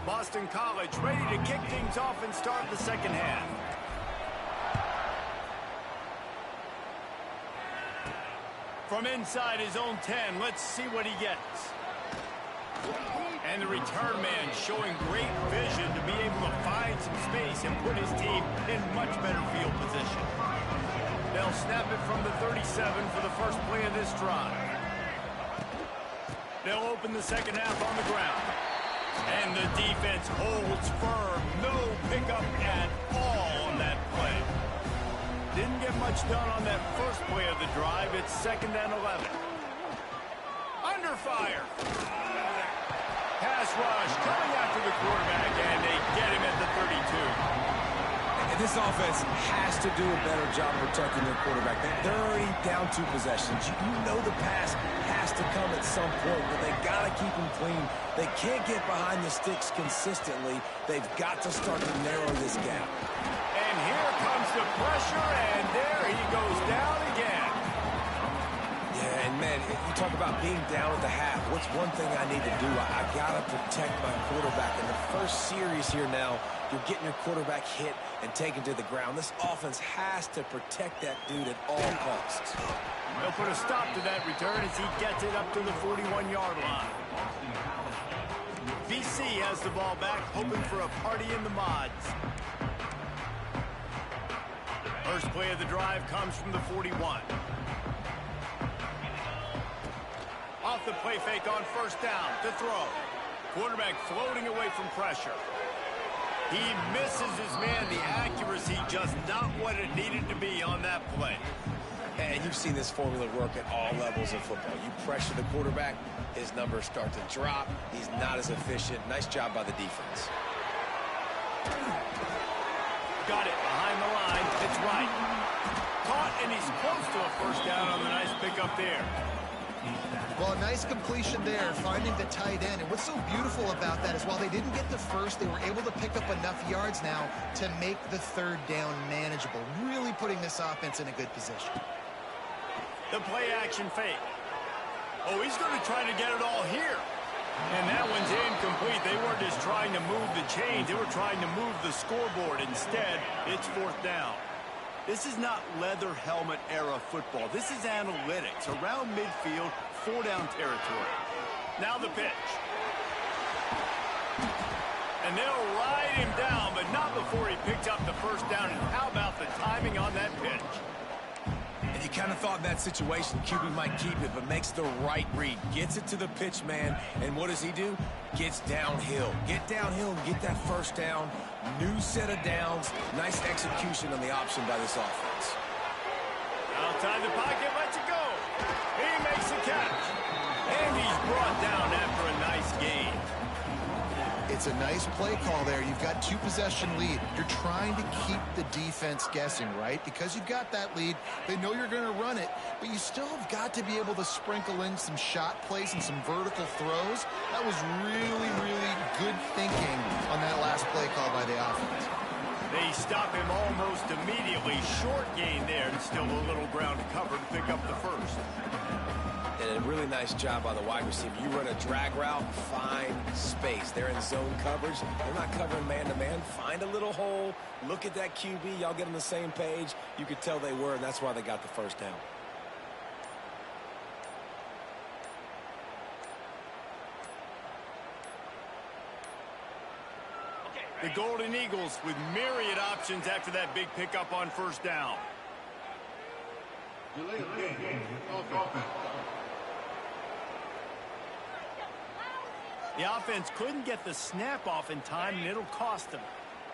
Boston College ready to kick things off and start the 2nd half. From inside his own 10, let's see what he gets. And the return man showing great vision to be able to find some space and put his team in much better field position. They'll snap it from the 37 for the first play of this drive. They'll open the 2nd half on the ground. And the defense holds firm. No pickup at all on that play. Didn't get much done on that first play of the drive. It's 2nd and 11. Under fire. Pass rush coming after the quarterback, and they get him at the 32. And this offense has to do a better job protecting their quarterback. They're already down 2 possessions. You know the pass has to come at some point, but they got to keep him clean. They can't get behind the sticks consistently. They've got to start to narrow this gap. And here comes the pressure, and there he goes down again. Yeah, and man, you talk about being down at the half. What's one thing I need to do? I got to protect my quarterback. In the first series here now, you're getting your quarterback hit and taken to the ground. This offense has to protect that dude at all costs. They'll put a stop to that return as he gets it up to the 41-yard line. VC has the ball back, hoping for a party in the mods. First play of the drive comes from the 41. Off the play fake on 1st down to throw. Quarterback floating away from pressure. He misses his man. The accuracy just not what it needed to be on that play. And you've seen this formula work at all levels of football. You pressure the quarterback, his numbers start to drop. He's not as efficient. Nice job by the defense. Got it behind the line. It's right. Caught, and he's close to a 1st down on the nice pickup there. Well, a nice completion there, finding the tight end. And what's so beautiful about that is while they didn't get the first, they were able to pick up enough yards now to make the third down manageable, really putting this offense in a good position. The play action fake. Oh, he's going to try to get it all here. And that one's incomplete. They weren't just trying to move the chains. They were trying to move the scoreboard. Instead, it's fourth down. This is not leather helmet era football. This is analytics. Around midfield, 4-down territory. Now the pitch. And they'll ride him down, but not before he picks up the first down. And how about the timing on that pitch? And you kind of thought in that situation QB might keep it, but makes the right read. Gets it to the pitch man, and what does he do? Gets downhill. Get downhill and get that first down. New set of downs. Nice execution on the option by this offense. Outside the pocket, lets it go. He makes the catch. And he's brought down after a nice gain. It's a nice play call there. You've got 2-possession lead. You're trying to keep the defense guessing, right? Because you've got that lead, they know you're going to run it, but you still have got to be able to sprinkle in some shot plays and some vertical throws. That was really, really good thinking on that last play call by the offense. They stop him almost immediately. Short gain there, and still a little ground to cover to pick up the first. And a really nice job by the wide receiver. You run a drag route, find space. They're in zone coverage. They're not covering man-to-man. Find a little hole. Look at that QB. Y'all get on the same page. You could tell they were, and that's why they got the first down. The Golden Eagles with myriad options after that big pickup on first down. The offense couldn't get the snap off in time, and it'll cost them.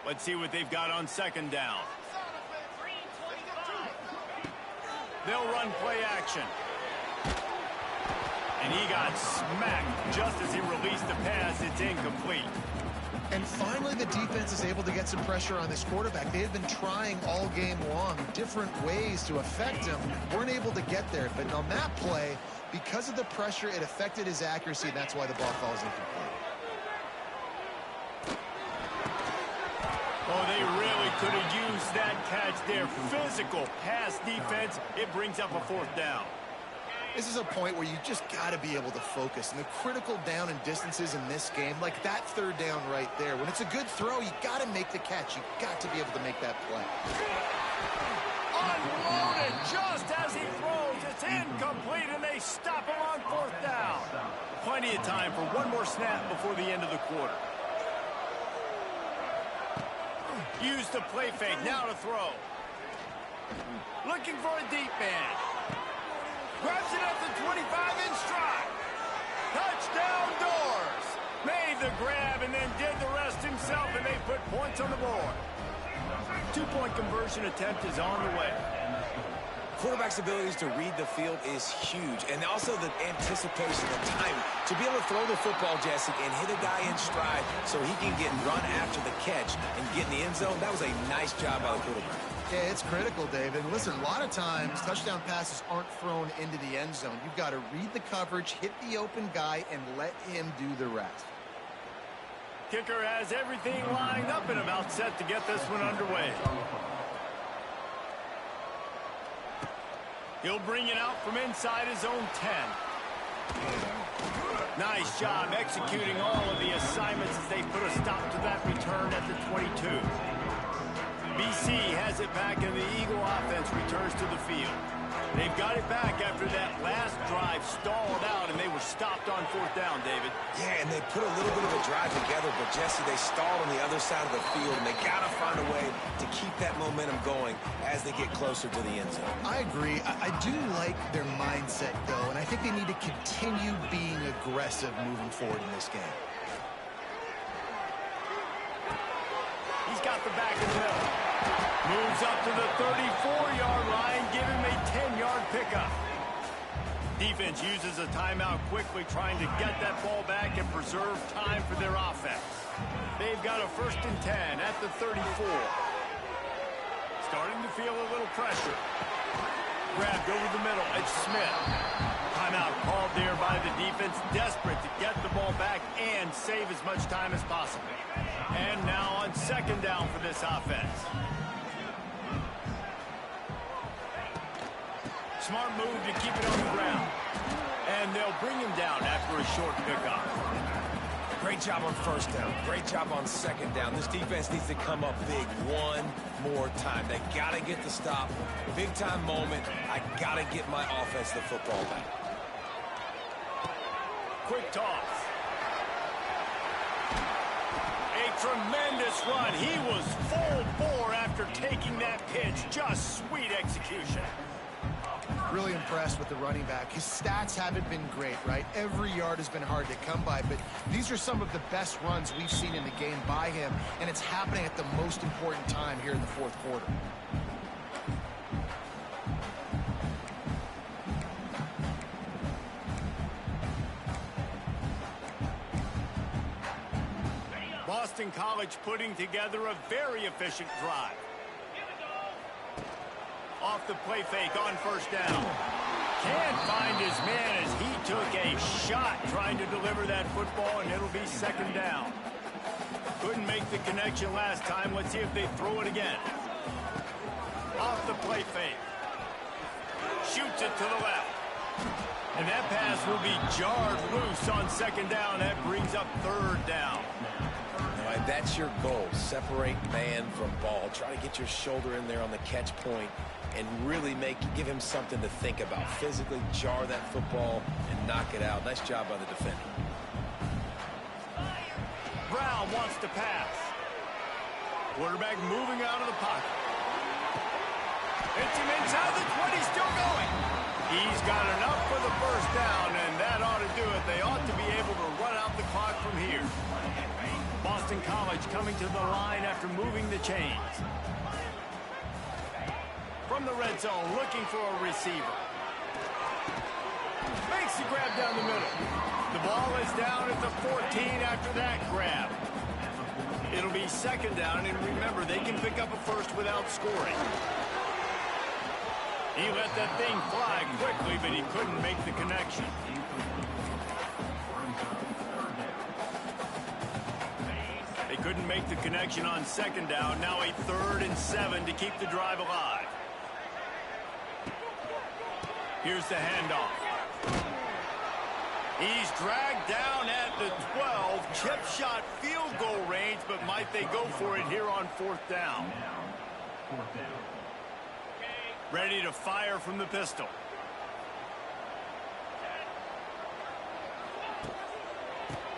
Let's see what they've got on second down. They'll run play action. And he got smacked just as he released the pass. It's incomplete. And finally, the defense is able to get some pressure on this quarterback. They had been trying all game long different ways to affect him. Weren't able to get there. But on that play, because of the pressure, it affected his accuracy, and that's why the ball falls incomplete. Oh, they really could have used that catch there. Physical pass defense. It brings up a fourth down. This is a point where you just got to be able to focus. And the critical down and distances in this game, like that third down right there, when it's a good throw, you got to make the catch. You got to be able to make that play. Unloaded just as he throws. It's incomplete, and they stop him on fourth down. Plenty of time for one more snap before the end of the quarter. Use the play fake. Now to throw. Looking for a deep man. Grabs it at the 25 in stride. Touchdown Doors. Made the grab and then did the rest himself, and they put points on the board. 2-point conversion attempt is on the way. Quarterback's abilities to read the field is huge, and also the anticipation, the time to be able to throw the football, Jesse, and hit a guy in stride so he can get run after the catch and get in the end zone. That was a nice job by the quarterback. Yeah, it's critical, David. Listen, a lot of times touchdown passes aren't thrown into the end zone. You've got to read the coverage, hit the open guy, and let him do the rest. Kicker has everything lined up and about set to get this one underway. He'll bring it out from inside his own 10. Nice job executing all of the assignments as they put a stop to that return at the 22. BC has it back, and the Eagle offense returns to the field. They've got it back after that last drive stalled out, and they were stopped on fourth down, David. Yeah, and they put a little bit of a drive together, but, Jesse, they stalled on the other side of the field, and they got to find a way to keep that momentum going as they get closer to the end zone. I agree. I do like their mindset, though, and I think they need to continue being aggressive moving forward in this game. He's got the back in the middle. Moves up to the 34-yard line, give him a 10-yard pickup. Defense uses a timeout quickly, trying to get that ball back and preserve time for their offense. They've got a 1st and 10 at the 34. Starting to feel a little pressure. Grabbed over the middle. It's Smith. Timeout called there by the defense, desperate to get the ball back and save as much time as possible. And now on second down for this offense. Smart move to keep it on the ground. And they'll bring him down after a short pickup. Great job on first down. Great job on second down. This defense needs to come up big one more time. They got to get the stop. Big time moment. I got to get my offense the football back. Quick toss. A tremendous run. He was full bore after taking that pitch. Just sweet execution. Really impressed with the running back. His stats haven't been great, right? Every yard has been hard to come by, but these are some of the best runs we've seen in the game by him, and it's happening at the most important time here in the fourth quarter. Boston College putting together a very efficient drive. Off the play fake on first down. Can't find his man as he took a shot trying to deliver that football, and it'll be second down. Couldn't make the connection last time. Let's see if they throw it again. Off the play fake. Shoots it to the left. And that pass will be jarred loose on second down. That brings up third down. All right, that's your goal. Separate man from ball. Try to get your shoulder in there on the catch point and really give him something to think about. Physically jar that football and knock it out. Nice job by the defender. Brown wants to pass. Quarterback moving out of the pocket. Hits him inside the 20, still going. He's got enough for the first down, and that ought to do it. They ought to be able to run out the clock from here. Boston College coming to the line after moving the chains. From the red zone, looking for a receiver. Makes the grab down the middle. The ball is down at the 14 after that grab. It'll be second down, and remember, they can pick up a first without scoring. He let that thing fly quickly, but he couldn't make the connection. They couldn't make the connection on second down. Now a 3rd and 7 to keep the drive alive. Here's the handoff. He's dragged down at the 12. Chip shot field goal range, but might they go for it here on 4th down? Ready to fire from the pistol.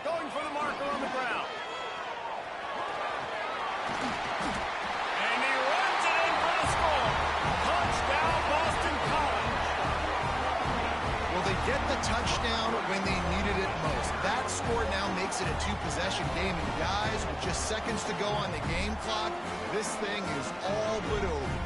Going for the marker on the ground. And he runs it in for the score. Touchdown, Boston College. Well, they get the touchdown when they needed it most. That score now makes it a 2-possession game. And guys, with just seconds to go on the game clock, this thing is all but over.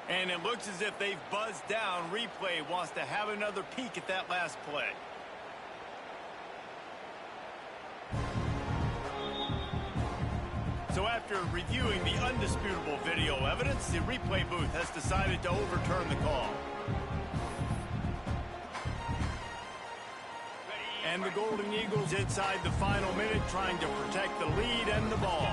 And it looks as if they've buzzed down. Replay wants to have another peek at that last play. So after reviewing the undisputable video evidence, the replay booth has decided to overturn the call. And the Golden Eagles inside the final minute trying to protect the lead and the ball.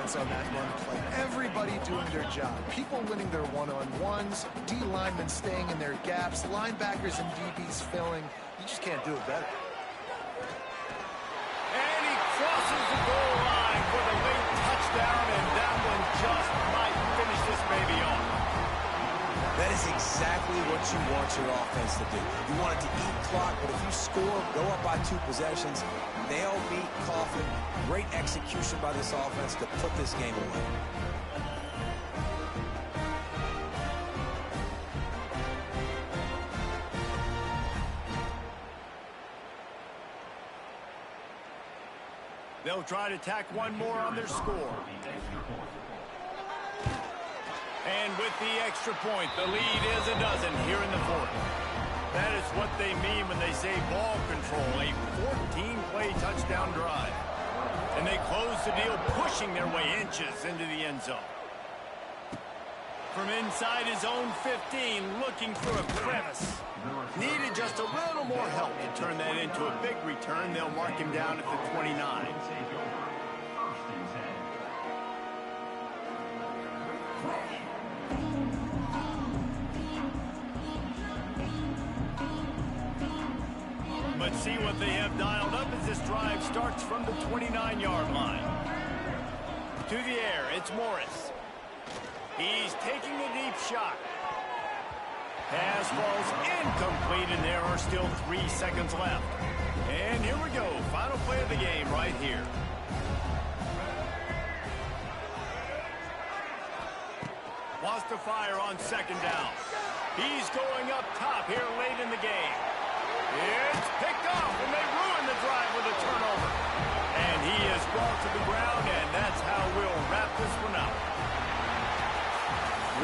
On that run play. Everybody doing their job. People winning their one-on-ones, D linemen staying in their gaps, linebackers and DBs filling. You just can't do it better. And he crosses the goal line for the late touchdown, and that one just might finish this baby off. That is exactly what you want your offense to do. You want it to eat clock, but if you score, go up by 2 possessions, nail, meet, coffin, Great execution by this offense to put this game away. They'll try to tack one more on their score. And with the extra point, the lead is a dozen here in the fourth. That is what they mean when they say ball control, a 14-play touchdown drive. And they close the deal, pushing their way inches into the end zone. From inside his own 15, looking for a crevice. Needed just a little more help to turn that into a big return. They'll mark him down at the 29. But see what they have dialed up as this drive starts from the 29-yard line. To the air, it's Morris. He's taking a deep shot. Pass falls incomplete, and there are still 3 seconds left. And here we go. Final play of the game right here. Wants to fire on second down. He's going up top here late in the game. It's picked off, and they ruin the drive with a turnover. And he is brought to the ground, and that's how we'll wrap this one up.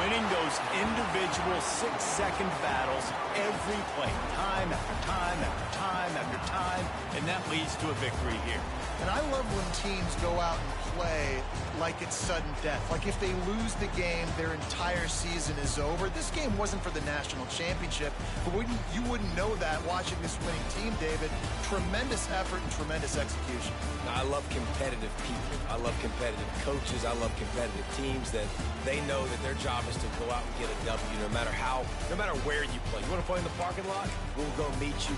Winning those individual 6-second battles every play, time after time after time after time, and that leads to a victory here. And I love when teams go out and play like it's sudden death. Like if they lose the game, their entire season is over. This game wasn't for the national championship, but you wouldn't know that watching this winning team, David. Tremendous effort and tremendous execution. I love competitive people. I love competitive coaches. I love competitive teams that they know that their job is to go out and get a W no matter where you play. You want to play in the parking lot? We'll go meet you.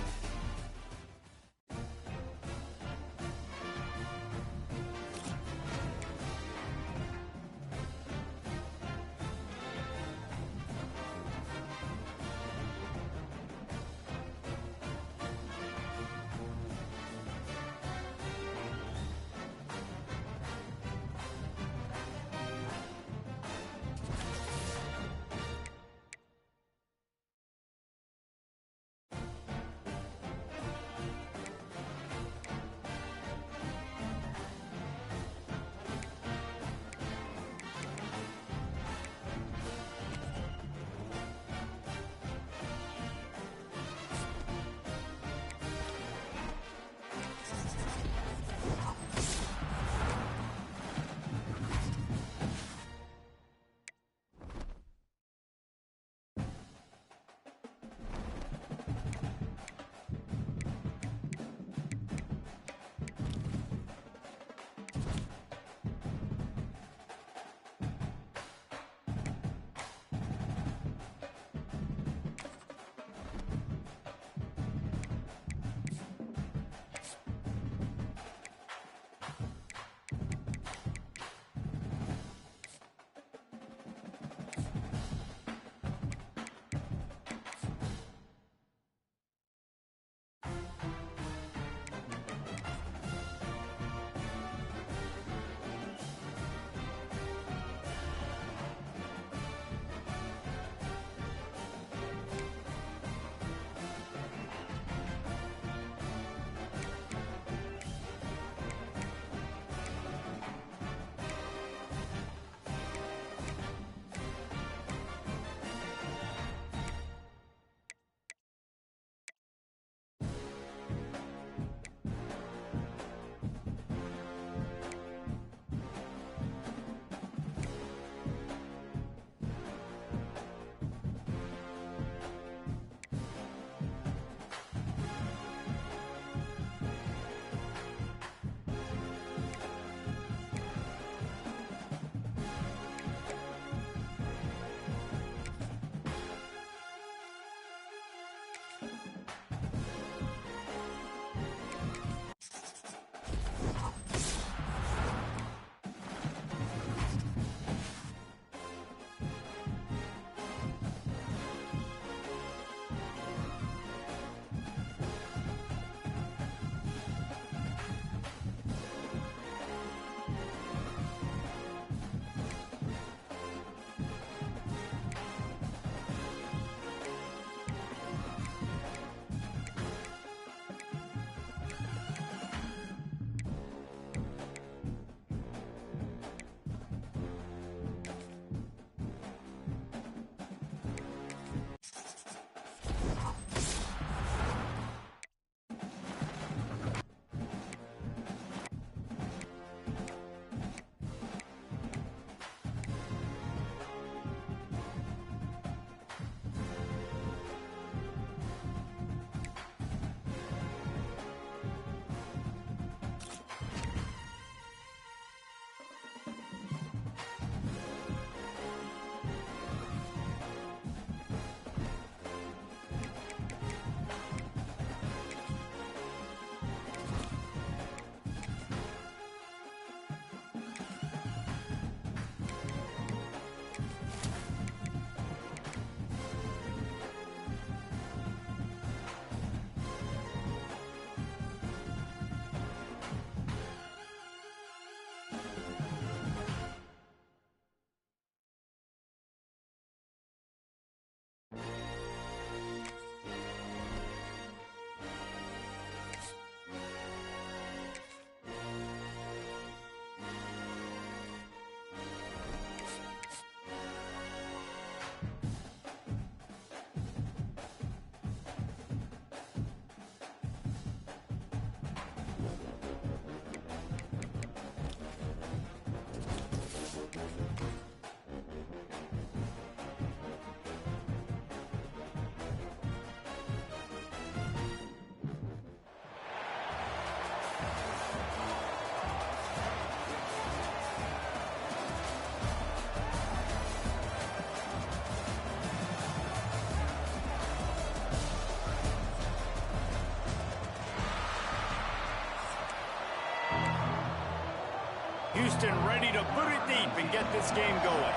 Houston ready to boot it deep and get this game going.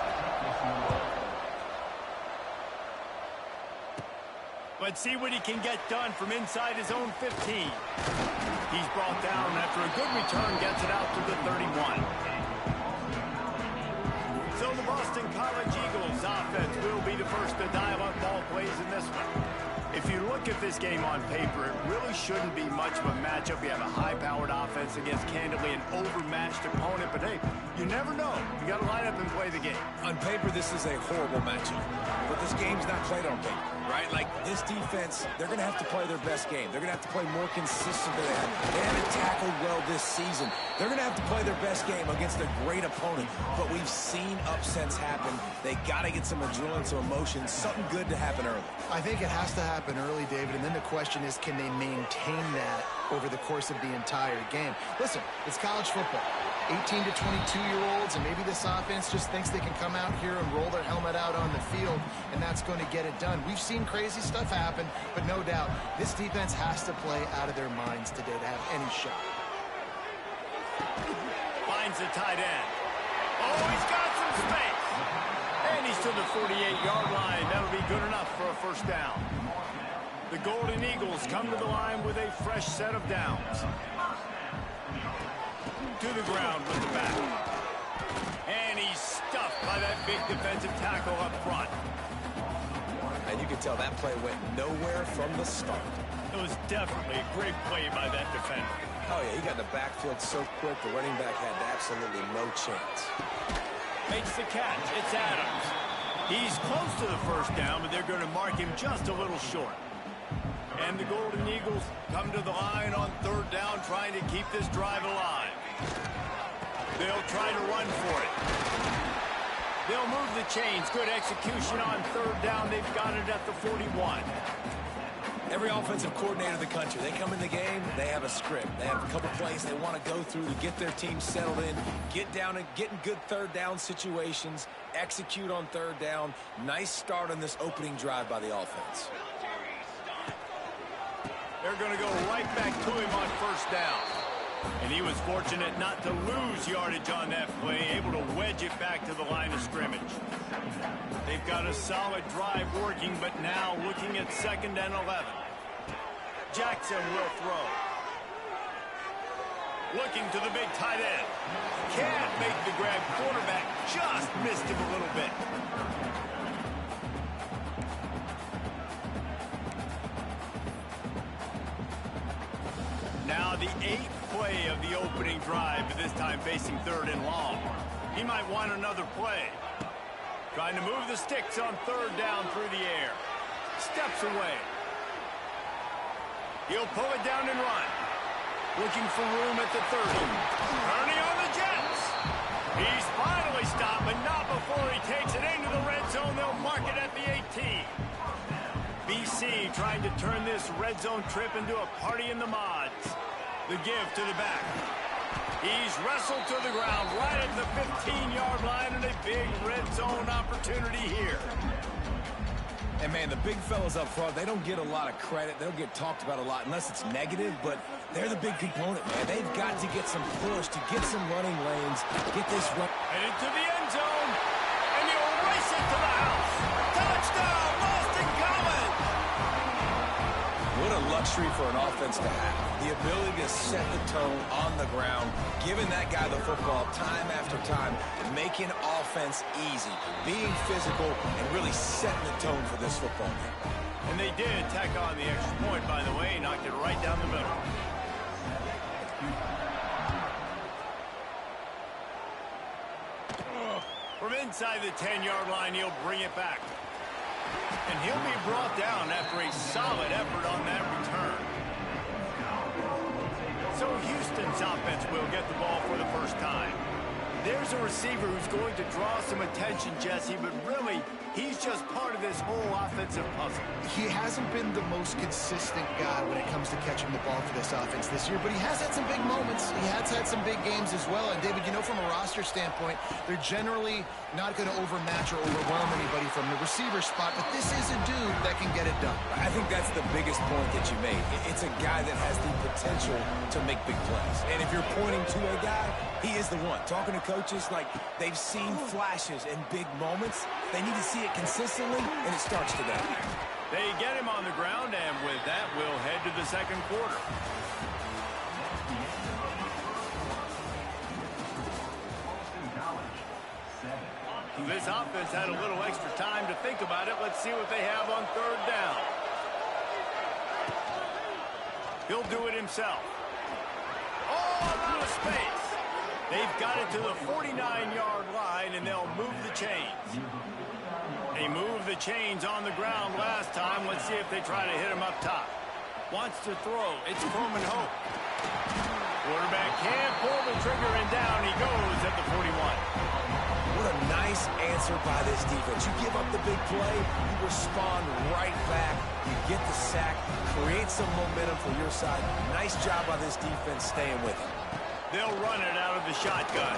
Let's see what he can get done from inside his own 15. He's brought down after a good return, gets it out to the 31. So the Boston College Eagles offense will be the first to dial up ball plays in this one. If you look at this game on paper, it really shouldn't be much of a matchup. You have a high-powered offense against, candidly, an overmatched opponent. But, hey, you never know. You got to line up and play the game. On paper, this is a horrible matchup. But this game's not played on paper, right? Like, this defense, they're going to have to play their best game. They're going to have to play more consistent than they have. They haven't tackled well this season. They're going to have to play their best game against a great opponent. But we've seen upsets happen. They got to get some adrenaline, some emotion, something good to happen early. I think it has to happen early, David, and then the question is, can they maintain that over the course of the entire game? Listen, it's college football. 18 to 22-year-olds, and maybe this offense just thinks they can come out here and roll their helmet out on the field, and that's going to get it done. We've seen crazy stuff happen, but no doubt, this defense has to play out of their minds today to have any shot. Finds the tight end. Oh, he's got some space. And he's to the 48-yard line. That'll be good enough for a first down. The Golden Eagles come to the line with a fresh set of downs. To the ground with the back. And he's stuffed by that big defensive tackle up front. And you can tell that play went nowhere from the start. It was definitely a great play by that defender. Oh, yeah, he got in the backfield so quick, the running back had absolutely no chance. Makes the catch. It's Adams. He's close to the first down, but they're going to mark him just a little short. And the Golden Eagles come to the line on third down, trying to keep this drive alive. They'll try to run for it. They'll move the chains. Good execution on third down. They've got it at the 41. Every offensive coordinator in the country, they come in the game, they have a script. They have a couple plays they want to go through to get their team settled in, get down and get in good third down situations, execute on third down. Nice start on this opening drive by the offense. They're going to go right back to him on first down. And he was fortunate not to lose yardage on that play, able to wedge it back to the line of scrimmage. They've got a solid drive working, but now looking at 2nd and 11. Jackson will throw. Looking to the big tight end. Can't make the grab. Quarterback just missed him a little bit. Now the 8th play of the opening drive, but this time facing 3rd and long. He might want another play. Trying to move the sticks on 3rd down through the air. Steps away. He'll pull it down and run. Looking for room at the 30. Turning on the Jets. He's finally stopped, but not before he takes it into the red zone. They'll mark it at the 18. BC trying to turn this red zone trip into a party in the mods. The give to the back. He's wrestled to the ground right at the 15-yard line, and a big red zone opportunity here. And, man, the big fellas up front, they don't get a lot of credit. They don't get talked about a lot unless it's negative, but they're the big component, man. They've got to get some push, to get some running lanes, get this run. Headed to the end zone, and he'll race it to the house. Touchdown, Boston College! What a luxury for an offense to have. The ability to set the tone on the ground, giving that guy the football time after time, making offense easy, being physical, and really setting the tone for this football game. And they did tack on the extra point, by the way, knocked it right down the middle. From inside the 10-yard line, he'll bring it back. And he'll be brought down after a solid effort on that return. So Houston's offense will get the ball for the first time. There's a receiver who's going to draw some attention, Jesse, but really, He's just part of this whole offensive puzzle. He hasn't been the most consistent guy when it comes to catching the ball for this offense this year, but he has had some big moments. He has had some big games as well. And, David, you know, from a roster standpoint, they're generally not going to overmatch or overwhelm anybody from the receiver spot, but this is a dude that can get it done. I think that's the biggest point that you made. It's a guy that has the potential to make big plays. And if you're pointing to a guy, he is the one. Talking to coaches, like, they've seen flashes and big moments. They need to see it consistently, and it starts today. They get him on the ground, and with that, we'll head to the second quarter. This offense had a little extra time to think about it. Let's see what they have on third down. He'll do it himself. Oh, a lot of space. They've got it to the 49-yard line, and they'll move the chains. They moved the chains on the ground last time. Let's see if they try to hit him up top. Wants to throw. It's Coleman Hope. Quarterback can't pull the trigger, and down he goes at the 41. What a nice answer by this defense. You give up the big play, you respond right back, you get the sack, create some momentum for your side. Nice job by this defense staying with it. They'll run it out of the shotgun.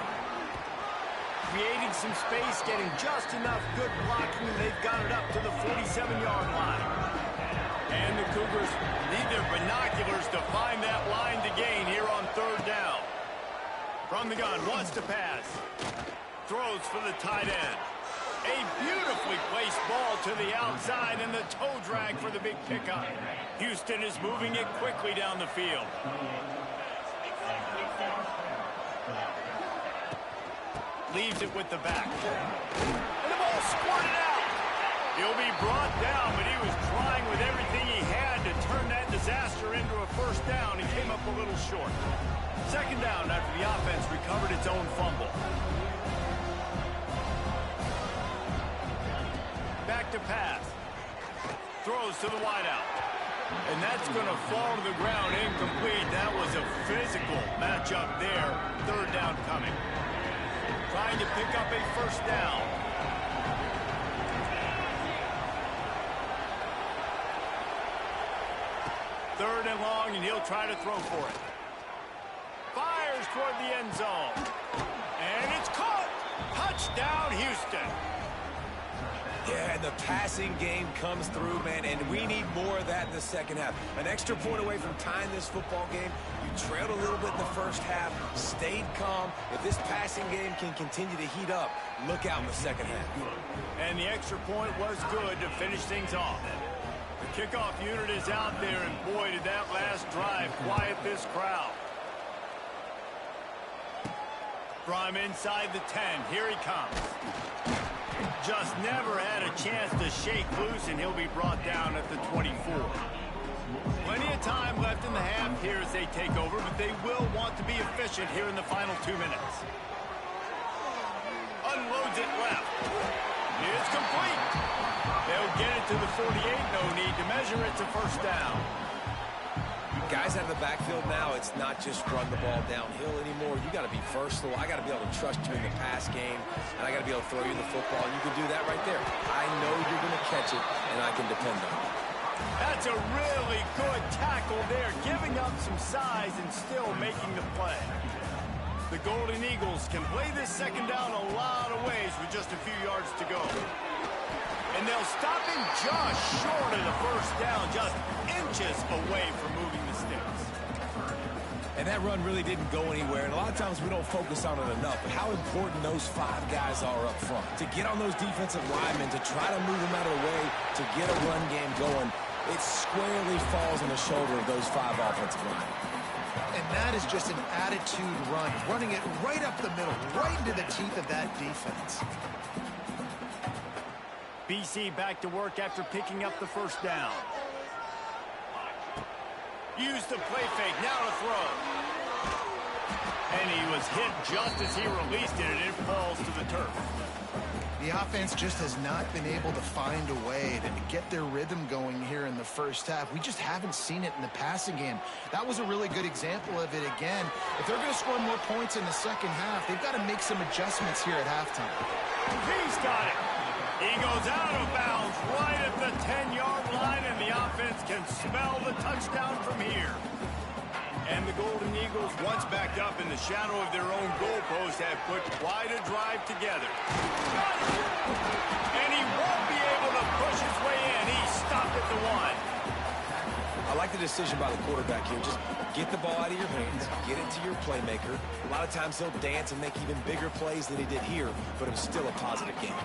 Creating some space, getting just enough good blocking, and they've got it up to the 47-yard line. And the Cougars need their binoculars to find that line to gain here on third down. From the gun, wants to pass. Throws for the tight end. A beautifully placed ball to the outside, and the toe drag for the big pickup. Houston is moving it quickly down the field. Leaves it with the back. And the ball squirted out. He'll be brought down, but he was trying with everything he had to turn that disaster into a first down. He came up a little short. Second down after the offense recovered its own fumble. Back to pass. Throws to the wideout. And that's going to fall to the ground incomplete. That was a physical matchup there. Third down coming. Trying to pick up a first down. Third and long, and he'll try to throw for it. Fires toward the end zone. And it's caught. Touchdown, Houston. Yeah, and the passing game comes through, man, and we need more of that in the second half. An extra point away from tying this football game. You trailed a little bit in the first half, stayed calm. If this passing game can continue to heat up, look out in the second half. And the extra point was good to finish things off. The kickoff unit is out there, and boy, did that last drive quiet this crowd. From inside the 10, here he comes. Just never had a chance to shake loose, and he'll be brought down at the 24. Plenty of time left in the half here as they take over, but they will want to be efficient here in the final 2 minutes. Unloads it left. It's complete. They'll get it to the 48. No need to measure. It's a first down. Guys out of the backfield now, it's not just run the ball downhill anymore. You got to be versatile. I got to be able to trust you in the pass game, and I got to be able to throw you the football. You can do that right there. I know you're going to catch it, and I can depend on it. That's a really good tackle there, giving up some size and still making the play. The Golden Eagles can play this second down a lot of ways with just a few yards to go. And they'll stop him just short of the first down, just inches away from moving the sticks. And that run really didn't go anywhere, and a lot of times we don't focus on it enough, but how important those 5 guys are up front. To get on those defensive linemen, to try to move them out of the way, to get a run game going, it squarely falls on the shoulder of those 5 offensive linemen. And that is just an attitude run, running it right up the middle, right into the teeth of that defense. BC back to work after picking up the first down. Use the play fake, now to throw. And he was hit just as he released it, and it falls to the turf. The offense just has not been able to find a way to get their rhythm going here in the first half. We just haven't seen it in the passing game. That was a really good example of it again. If they're going to score more points in the second half, they've got to make some adjustments here at halftime. He's got it. He goes out of bounds right at the 10-yard line, and the offense can smell the touchdown from here. And the Golden Eagles, once back up in the shadow of their own goalpost, have put quite a drive together. And he won't be able to push his way in. He stopped at the 1. I like the decision by the quarterback here. Just get the ball out of your hands, get it to your playmaker. A lot of times he'll dance and make even bigger plays than he did here, but it was still a positive game.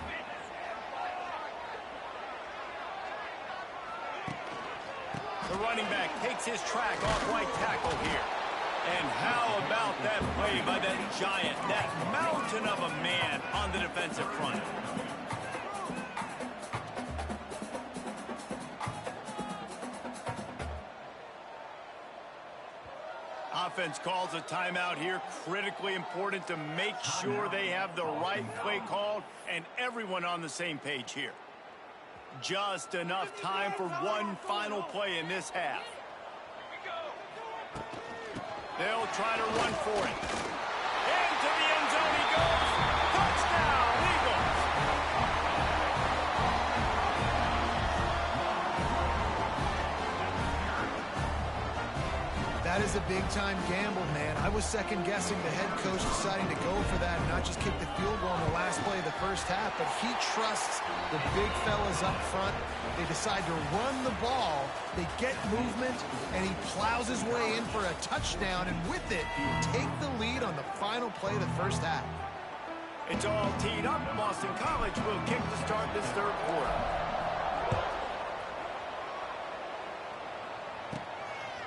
The running back takes his track off right tackle here. And how about that play by that giant, that mountain of a man on the defensive front? Offense calls a timeout here. Critically important to make sure they have the right play called and everyone on the same page here. Just enough time for one final play in this half. They'll try to run for it. Into the end zone he goes. Touchdown, Eagles! That is a big-time gamble, man. I was second-guessing the head coach deciding to go for that and not just kick the field goal in the last play of the first half, but he trusts the big fellas up front. They decide to run the ball. They get movement, and he plows his way in for a touchdown, and with it, take the lead on the final play of the first half. It's all teed up. Boston College will kick to start this third quarter.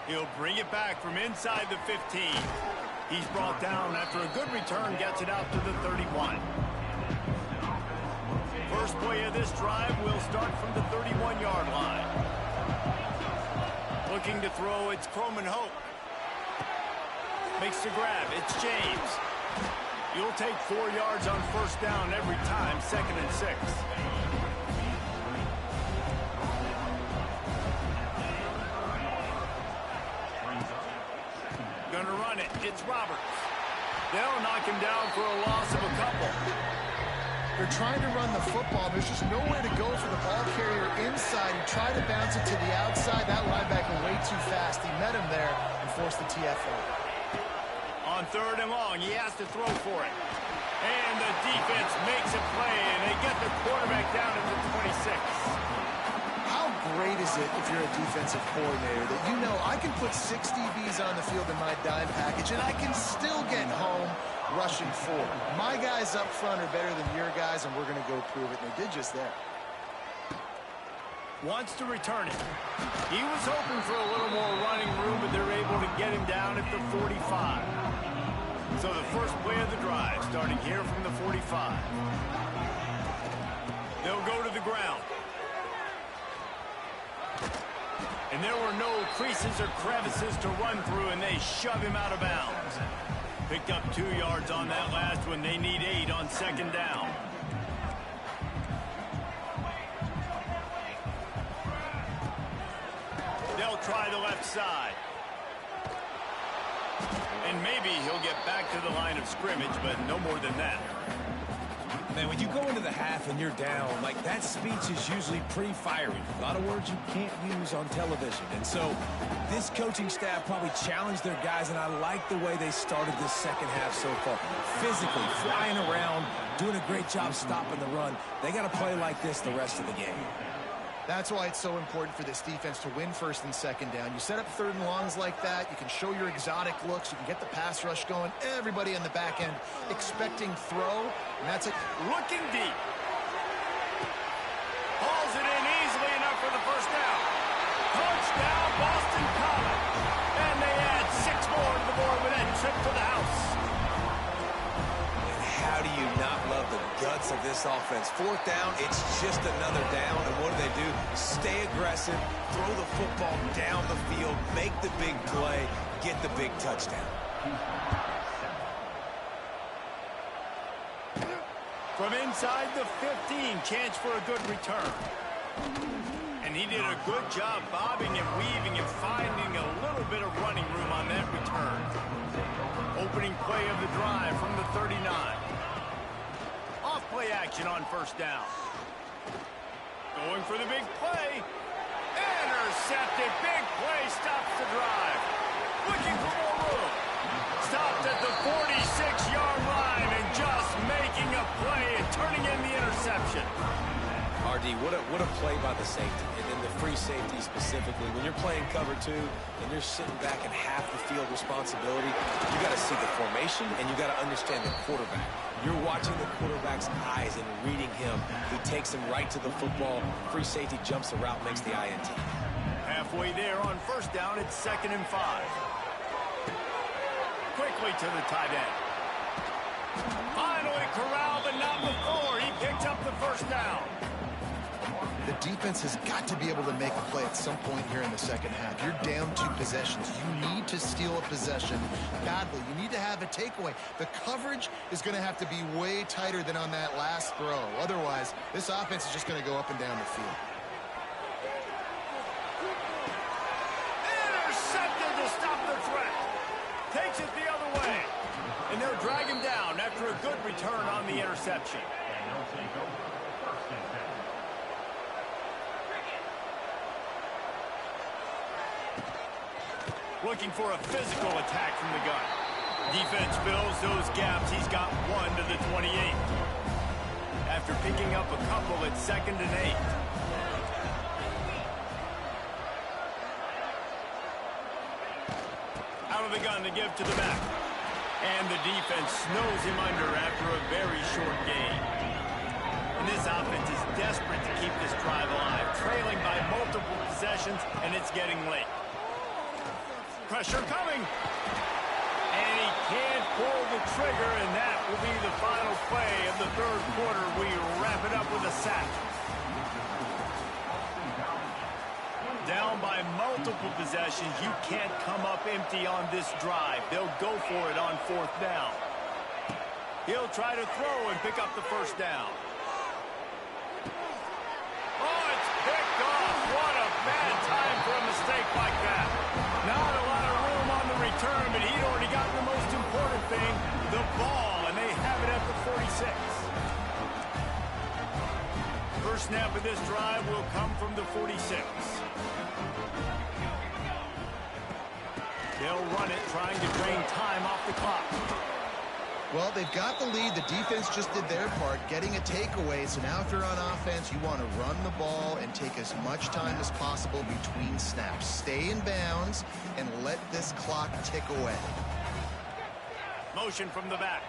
He'll bring it back from inside the 15. He's brought down after a good return, gets it out to the 31. First play of this drive will start from the 31-yard line. Looking to throw, it's Croman Hope. Makes the grab, it's James. You'll take 4 yards on first down every time, 2nd and 6. Gonna run it. It's Roberts. They'll knock him down for a loss of a couple. They're trying to run the football. There's just nowhere to go for the ball carrier inside. He tried to bounce it to the outside. That linebacker way too fast. He met him there and forced the TFL. On 3rd and long, he has to throw for it. And the defense makes a play, and they get the quarterback down at the 26. How great is it if you're a defensive coordinator that you know I can put 6 DBs on the field in my dime package and I can still get home rushing 4. My guys up front are better than your guys, and we're going to go prove it, and they did just that. Wants to return it. He was hoping for a little more running room, but they're able to get him down at the 45. So the first play of the drive starting here from the 45. They'll go to the ground. And there were no creases or crevices to run through, and they shove him out of bounds. Picked up 2 yards on that last one. They need 8 on 2nd down. They'll try the left side. And maybe he'll get back to the line of scrimmage, but no more than that. Man, when you go into the half and you're down, like, that speech is usually pretty fiery. A lot of words you can't use on television. And so this coaching staff probably challenged their guys, and I like the way they started this second half so far. Physically, flying around, doing a great job stopping the run. They got to play like this the rest of the game. That's why it's so important for this defense to win 1st and 2nd down. You set up 3rd and longs like that. You can show your exotic looks. You can get the pass rush going. Everybody on the back end expecting throw, and that's it. Looking deep. Hauls it in easily enough for the first down. Touchdown, Boston College. And they add 6 more to the board with that trip to the house. How do you not love the guts of this offense? 4th down, it's just another down, and what do? Stay aggressive, throw the football down the field, make the big play, get the big touchdown. From inside the 15, chance for a good return. And he did a good job bobbing and weaving and finding a little bit of running room on that return. Opening play of the drive from the 39. Off play action on 1st down. Going for the big play. Intercepted. Big play stops the drive. Looking for more room. Stopped at the 46-yard line and just making a play and turning in the interception. RD, what a play by the safety, and the free safety specifically. When you're playing cover 2 and you're sitting back in half the field responsibility, you got to see the formation and you got to understand the quarterback. You're watching the quarterback's eyes and reading him. He takes him right to the football. Free safety jumps the route, makes the INT. Halfway there on first down, it's 2nd and 5. Quickly to the tight end. Finally corralled, but not before. He picked up the first down. The defense has got to be able to make a play at some point here in the second half. You're down 2 possessions. You need to steal a possession badly. You need to have a takeaway. The coverage is going to have to be way tighter than on that last throw. Otherwise, this offense is just going to go up and down the field. Intercepted to stop the threat. Takes it the other way. And they'll drag him down after a good return on the interception. Looking for a physical attack from the gun. Defense fills those gaps. He's got 1 to the 28. After picking up a couple at 2nd and 8. Out of the gun to give to the back. And the defense snows him under after a very short gain. And this offense is desperate to keep this drive alive, trailing by multiple possessions, and it's getting late. Pressure coming. And he can't pull the trigger, and that will be the final play of the 3rd quarter. We wrap it up with a sack. Down by multiple possessions. You can't come up empty on this drive. They'll go for it on 4th down. He'll try to throw and pick up the first down. Oh, it's picked off. What a bad time for a mistake like that. Not a lot of room on the return, but he'd already gotten the most important thing, the ball, and they have it at the 46. First snap of this drive will come from the 46. They'll run it, trying to drain time off the clock. Well, they've got the lead. The defense just did their part, getting a takeaway. So now if you're on offense, you want to run the ball and take as much time as possible between snaps. Stay in bounds and let this clock tick away. Motion from the back.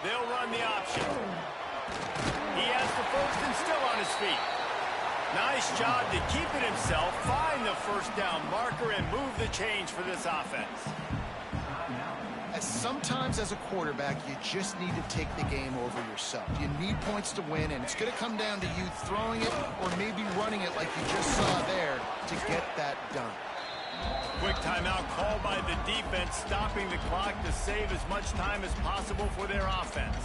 They'll run the option. He has the first and still on his feet. Nice job to keep it himself, find the first down marker, and move the change for this offense. Sometimes as a quarterback, you just need to take the game over yourself. You need points to win, and it's going to come down to you throwing it or maybe running it like you just saw there to get that done. Quick timeout called by the defense, stopping the clock to save as much time as possible for their offense.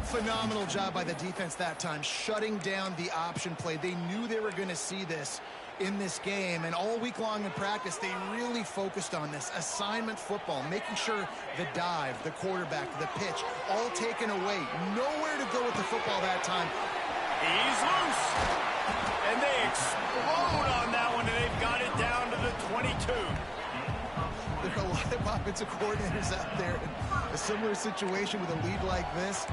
Phenomenal job by the defense that time, shutting down the option play. They knew they were going to see this in this game, and all week long in practice, they really focused on this assignment football, making sure the dive, the quarterback, the pitch, all taken away. Nowhere to go with the football that time. He's loose, and they explode on that one, and they've got it down to the 22. There are a lot of offensive coordinators out there in a similar situation with a lead like this.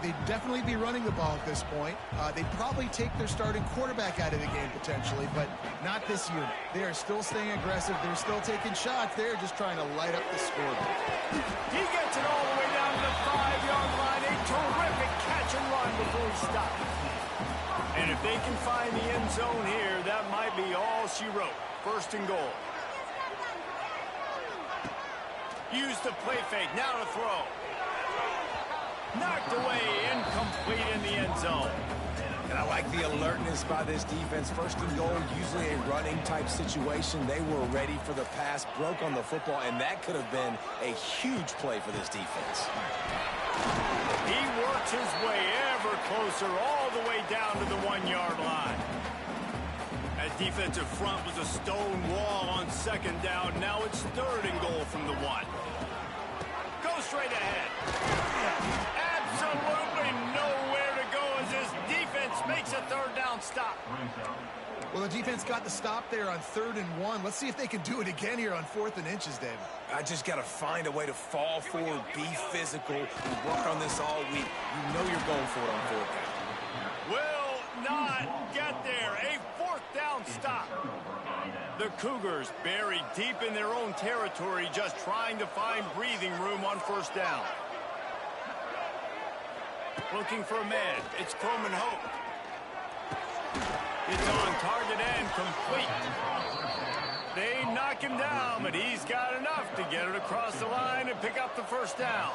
They'd definitely be running the ball at this point. They'd probably take their starting quarterback out of the game potentially, but not this unit. They are still staying aggressive. They're still taking shots. They're just trying to light up the scoreboard. He gets it all the way down to the 5-yard line. A terrific catch and run before he stops. And if they can find the end zone here, that might be all she wrote. First and goal. Use the play fake, now to throw. Knocked away, incomplete in the end zone. And I like the alertness by this defense. First and goal, usually a running type situation. They were ready for the pass, broke on the football, and that could have been a huge play for this defense. He works his way ever closer, all the way down to the 1-yard line. That defensive front was a stone wall on second down. Now it's third and goal from the 1. Go straight ahead. Absolutely nowhere to go as this defense makes a third down stop. Well, the defense got the stop there on 3rd and 1. Let's see if they can do it again here on 4th and inches, David. I just got to find a way to fall forward, be physical. We worked on this all week. You know you're going for it on 4th down. Will not get there. A 4th down stop. The Cougars buried deep in their own territory, just trying to find breathing room on 1st down. Looking for a man. It's Croman Hope. It's on target and complete. They knock him down, but he's got enough to get it across the line and pick up the 1st down.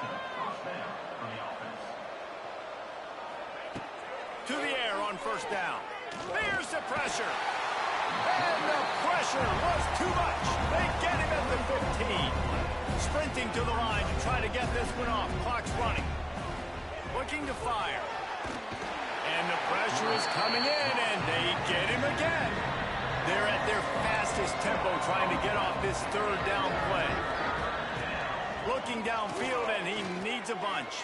To the air on 1st down. There's the pressure. And the pressure was too much. They get him at the 15. Sprinting to the line to try to get this one off. Clock's running. Looking to fire. And the pressure is coming in, and they get him again. They're at their fastest tempo trying to get off this 3rd down play. Looking downfield, and he needs a bunch.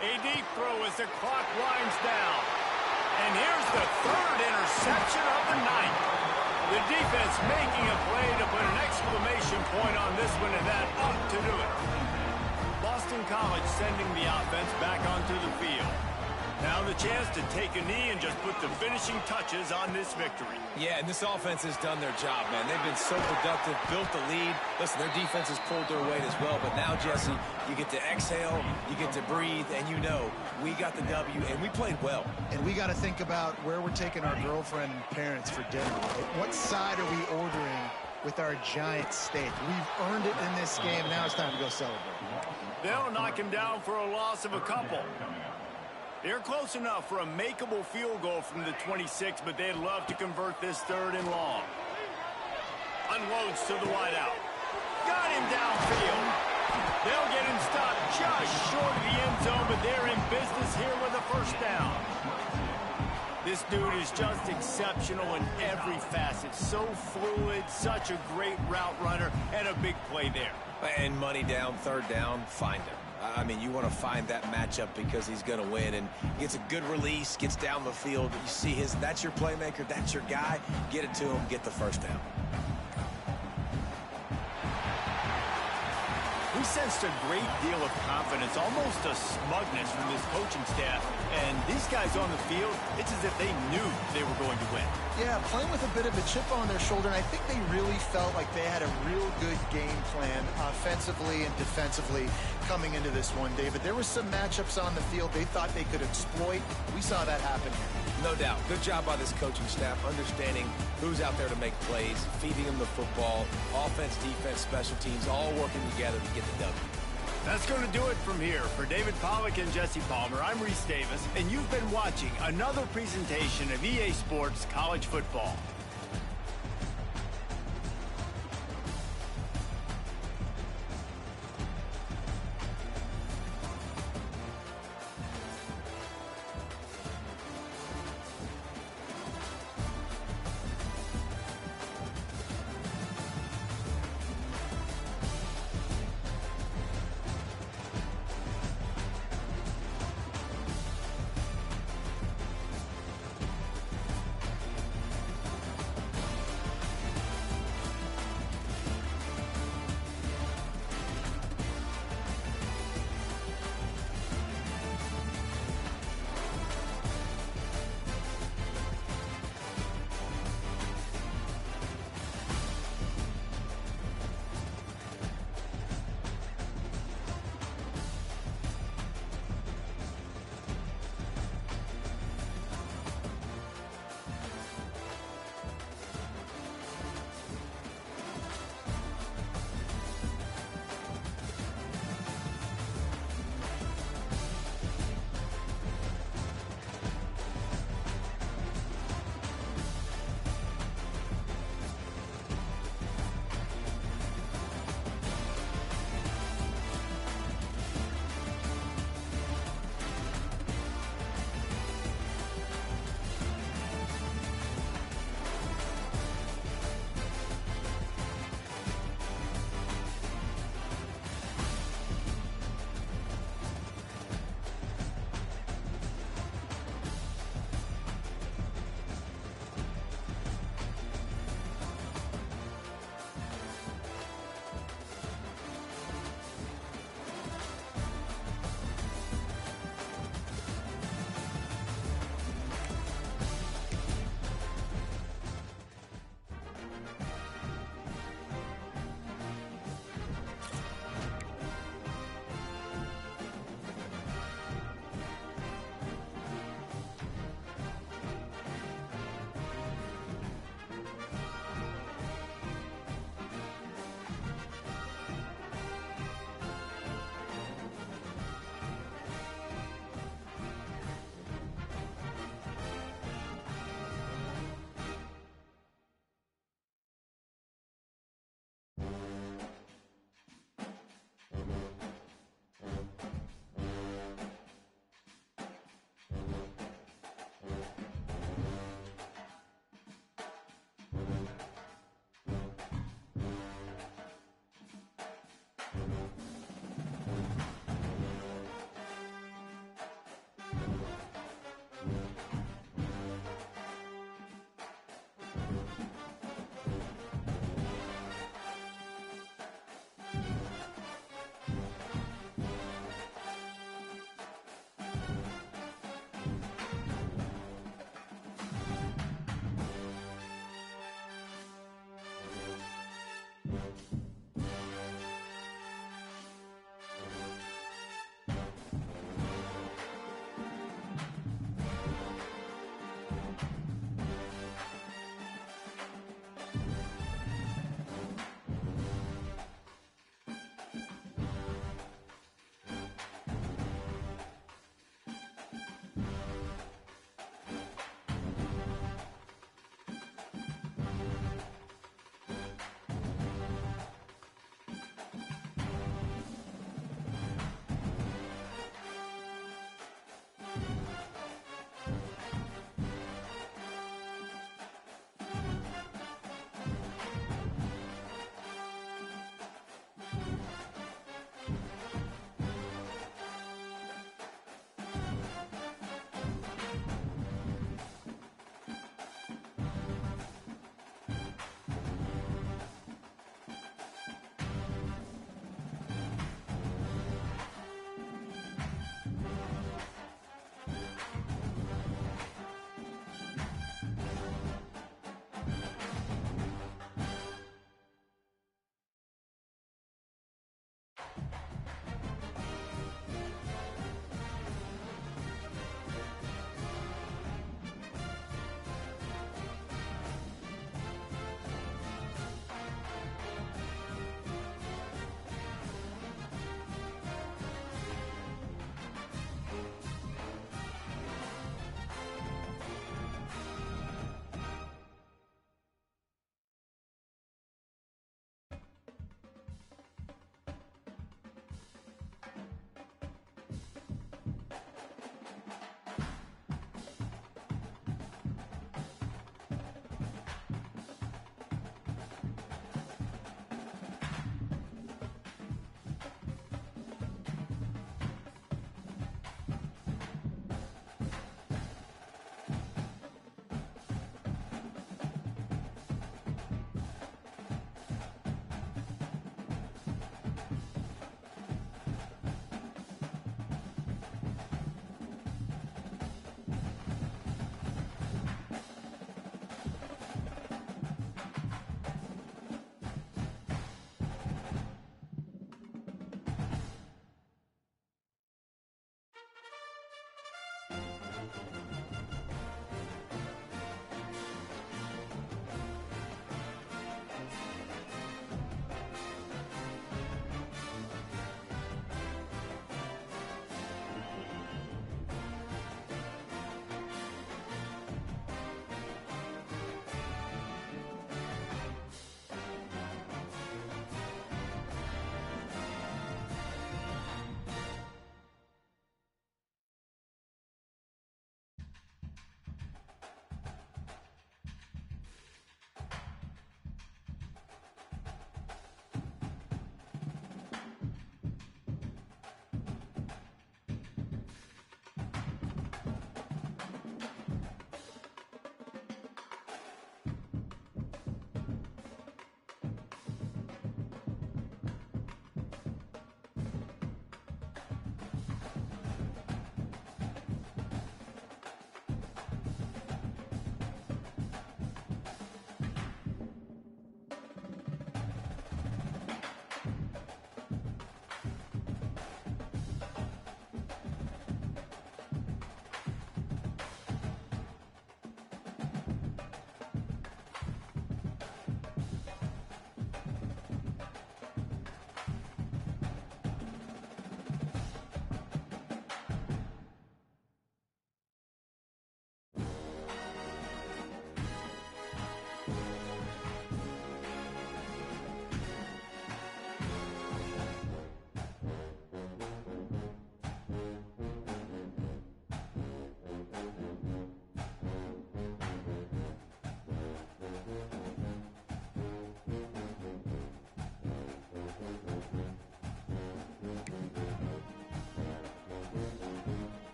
A deep throw as the clock winds down. And here's the 3rd interception of the night. The defense making a play to put an exclamation point on this one, and that ought to do it. Boston College sending the offense back onto the field. Now the chance to take a knee and just put the finishing touches on this victory. Yeah, and this offense has done their job, man. They've been so productive, built the lead. Listen, their defense has pulled their weight as well. But now, Jesse, you get to exhale, you get to breathe, and you know we got the W, and we played well. And we got to think about where we're taking our girlfriend and parents for dinner. Right? What side are we ordering with our giant steak? We've earned it in this game. Now it's time to go celebrate. They'll knock him down for a loss of a couple. They're close enough for a makeable field goal from the 26, but they'd love to convert this 3rd and long. Unloads to the wideout. Got him downfield. They'll get him stopped just short of the end zone, but they're in business here with a 1st down. This dude is just exceptional in every facet. So fluid, such a great route runner, and a big play there. And money down, 3rd down, find him. I mean, you want to find that matchup because he's going to win, and gets a good release, gets down the field. You see that's your playmaker, that's your guy. Get it to him, get the 1st down. We sensed a great deal of confidence, almost a smugness from this coaching staff. And these guys on the field, it's as if they knew they were going to win. Yeah, playing with a bit of a chip on their shoulder, and I think they really felt like they had a real good game plan offensively and defensively coming into this one, David. There were some matchups on the field they thought they could exploit. We saw that happen here. No doubt. Good job by this coaching staff, understanding who's out there to make plays, feeding them the football, offense, defense, special teams, all working together to get the W. That's going to do it from here. For David Pollack and Jesse Palmer, I'm Reese Davis, and you've been watching another presentation of EA Sports College Football.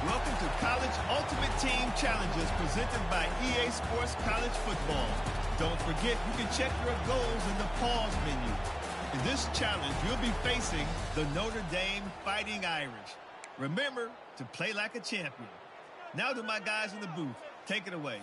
Welcome to College Ultimate Team Challenges presented by EA Sports College Football. Don't forget, you can check your goals in the pause menu. In this challenge, you'll be facing the Notre Dame Fighting Irish. Remember to play like a champion. Now to my guys in the booth. Take it away.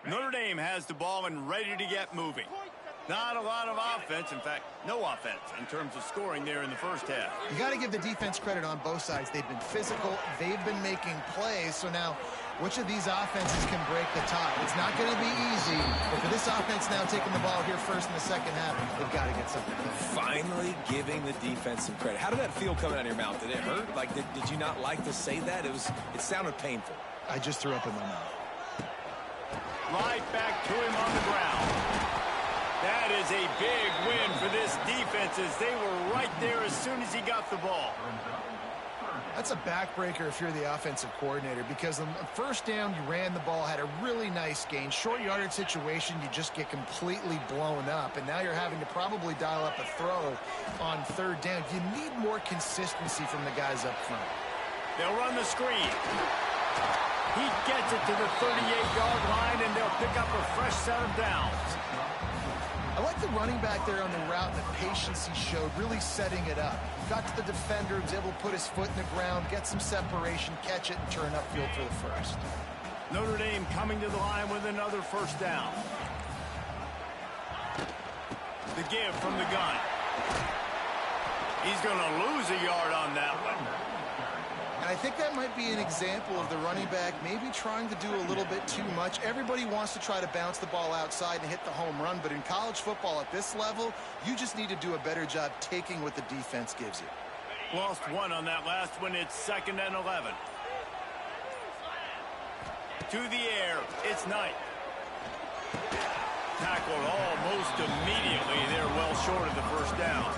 Notre Dame has the ball and ready to get moving. Not a lot of offense, in fact, no offense in terms of scoring there in the first half. You got to give the defense credit on both sides. They've been physical. They've been making plays. So now, which of these offenses can break the tie? It's not going to be easy, but for this offense now taking the ball here first in the second half, they've got to get something done. Finally giving the defense some credit. How did that feel coming out of your mouth? Did it hurt? Like, did you not like to say that? It sounded painful. I just threw up in my mouth. Right back to him on the ground. That is a big win for this defense as they were right there as soon as he got the ball. That's a backbreaker if you're the offensive coordinator, because on the first down, you ran the ball, had a really nice gain. Short yardage situation, you just get completely blown up, and now you're having to probably dial up a throw on third down. You need more consistency from the guys up front. They'll run the screen. He gets it to the 38-yard line, and they'll pick up a fresh set of downs. I like the running back there on the route and the patience he showed, really setting it up. Got to the defender, was able to put his foot in the ground, get some separation, catch it, and turn upfield for the first. Notre Dame coming to the line with another first down. The give from the gun. He's going to lose a yard on that one. And I think that might be an example of the running back maybe trying to do a little bit too much. Everybody wants to try to bounce the ball outside and hit the home run, but in college football at this level, you just need to do a better job taking what the defense gives you. Lost one on that last one. It's 2nd and 11. To the air, it's Knight. Tackled almost immediately. They're well short of the first down.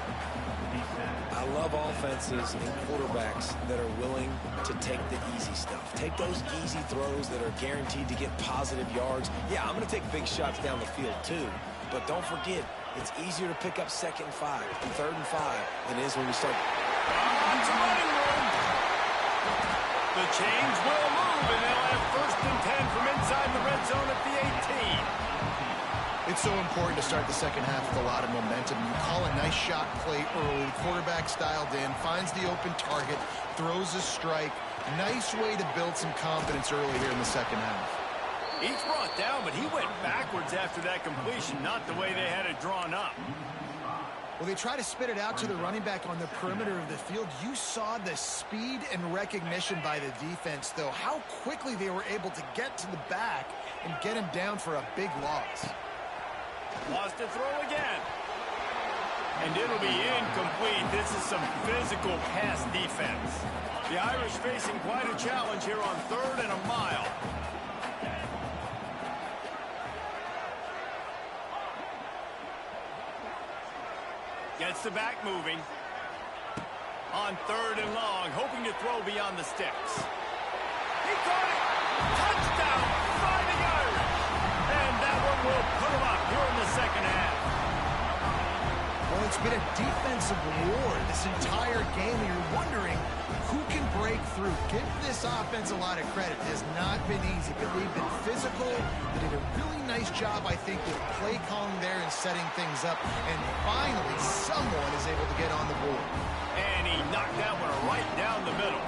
I love offenses and quarterbacks that are willing to take the easy stuff. Take those easy throws that are guaranteed to get positive yards. Yeah, I'm going to take big shots down the field too, but don't forget, it's easier to pick up 2nd and 5 and 3rd and 5 than it is when you start. It's running room. The chains will move, and they'll have 1st and 10 from inside the red zone at the 18. It's so important to start the second half with a lot of momentum. You call a nice shot play early. The quarterback's dialed in, finds the open target, throws a strike. Nice way to build some confidence early here in the second half. He's brought down, but he went backwards after that completion, not the way they had it drawn up. Well, they try to spit it out to the running back on the perimeter of the field. You saw the speed and recognition by the defense, though. How quickly they were able to get to the back and get him down for a big loss. Lost to throw again. And it'll be incomplete. This is some physical pass defense. The Irish facing quite a challenge here on 3rd and a mile. Gets the back moving. On 3rd and long, hoping to throw beyond the sticks. He caught it! Touchdown! Fighting Irish! And that one will put him up here in the second half. Well, it's been a defensive war this entire game, and you're wondering who can break through. Give this offense a lot of credit. It has not been easy, but they've been physical. They did a really nice job, I think, with play calling there and setting things up. And finally, someone is able to get on the board. And he knocked that one right down the middle.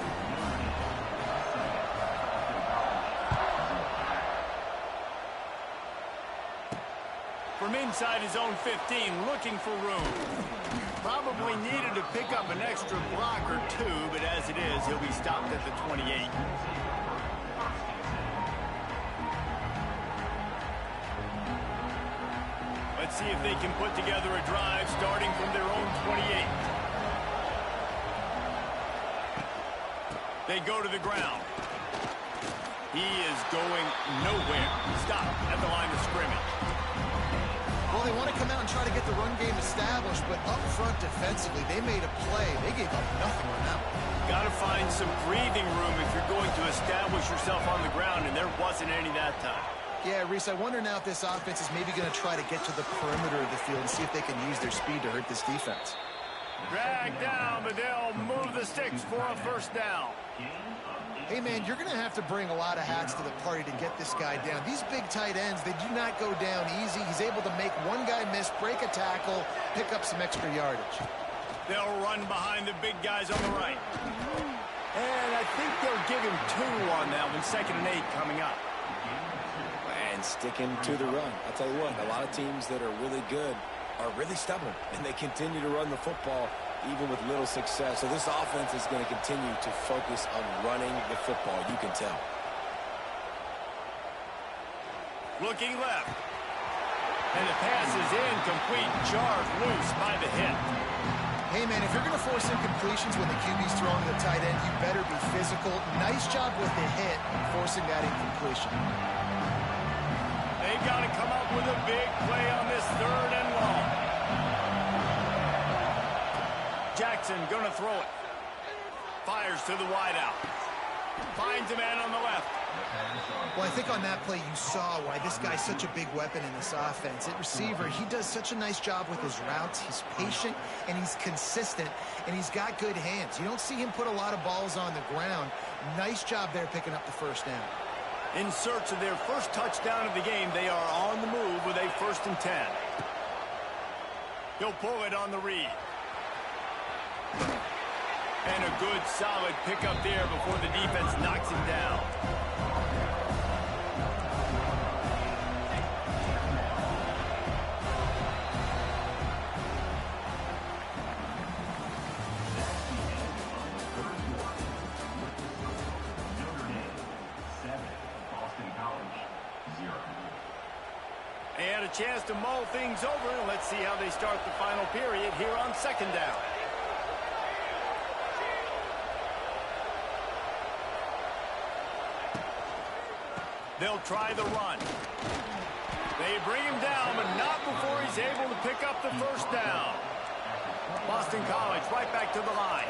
From inside his own 15, looking for room. Probably needed to pick up an extra block or two, but as it is, he'll be stopped at the 28. Let's see if they can put together a drive starting from their own 28. They go to the ground. He is going nowhere. Stop at the line of scrimmage. Well, they want to come out and try to get the run game established, but up front defensively, they made a play. They gave up nothing on that one. Got to find some breathing room if you're going to establish yourself on the ground, and there wasn't any that time. Yeah, Reese, I wonder now if this offense is maybe going to try to get to the perimeter of the field and see if they can use their speed to hurt this defense. Drag down, but they'll move the sticks for a first down. Hey, man, you're going to have to bring a lot of hats to the party to get this guy down. These big tight ends, they do not go down easy. He's able to make one guy miss, break a tackle, pick up some extra yardage. They'll run behind the big guys on the right. And I think they'll give him 2 on that one, 2nd and 8 coming up. And sticking to the run. I'll tell you what, a lot of teams that are really good are really stubborn, and they continue to run the football even with little success. So this offense is going to continue to focus on running the football, you can tell. Looking left. And the pass is incomplete, jarred loose by the hit. Hey, man, if you're going to force incompletions when the QB's throwing the tight end, you better be physical. Nice job with the hit, forcing that incompletion. They've got to come up with a big play on this 3rd and long. Jackson going to throw it. Fires to the wideout. Finds a man on the left. Well, I think on that play you saw why this guy's such a big weapon in this offense. At receiver, he does such a nice job with his routes. He's patient, and he's consistent, and he's got good hands. You don't see him put a lot of balls on the ground. Nice job there picking up the first down. In search of their first touchdown of the game, they are on the move with a 1st and 10. He'll pull it on the read. And a good, solid pickup there before the defense knocks him down. And a chance to mull things over. Let's see how they start the final period here on 2nd down. They'll try the run. They bring him down, but not before he's able to pick up the first down. Boston College right back to the line.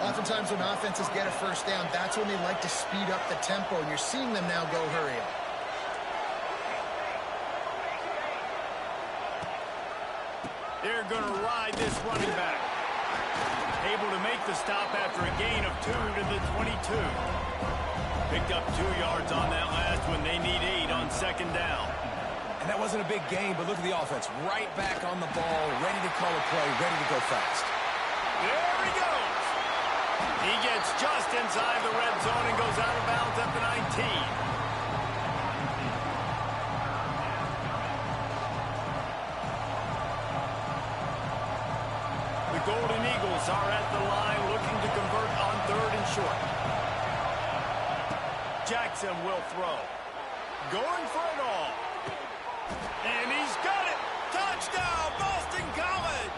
Oftentimes when offenses get a first down, that's when they like to speed up the tempo, and you're seeing them now go hurry up. They're going to ride this running back. Able to make the stop after a gain of 2 to the 22. Picked up 2 yards on that last one. They need 8 on 2nd down. And that wasn't a big gain, but look at the offense. Right back on the ball, ready to call a play, ready to go fast. There he goes. He gets just inside the red zone and goes out of bounds at the 19. The Golden Eagles are at the line looking to convert on 3rd and short. Jackson will throw. Going for it all. And he's got it. Touchdown, Boston College.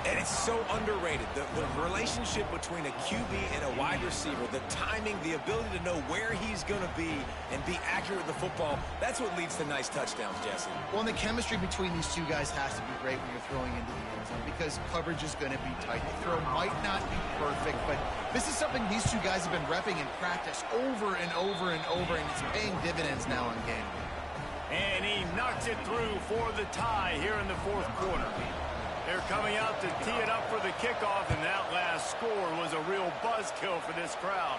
And it's so underrated. The relationship between a QB and a wide receiver, the timing, the ability to know where he's going to be and be accurate with the football, that's what leads to nice touchdowns, Jesse. Well, and the chemistry between these two guys has to be great when you're throwing into the end zone because coverage is going to be tight. The throw might not be perfect, but this is something these two guys have been repping in practice over and over and over, and it's paying dividends now in game. And he knocks it through for the tie here in the 4th quarter. They're coming out to tee it up for the kickoff, and that last score was a real buzzkill for this crowd.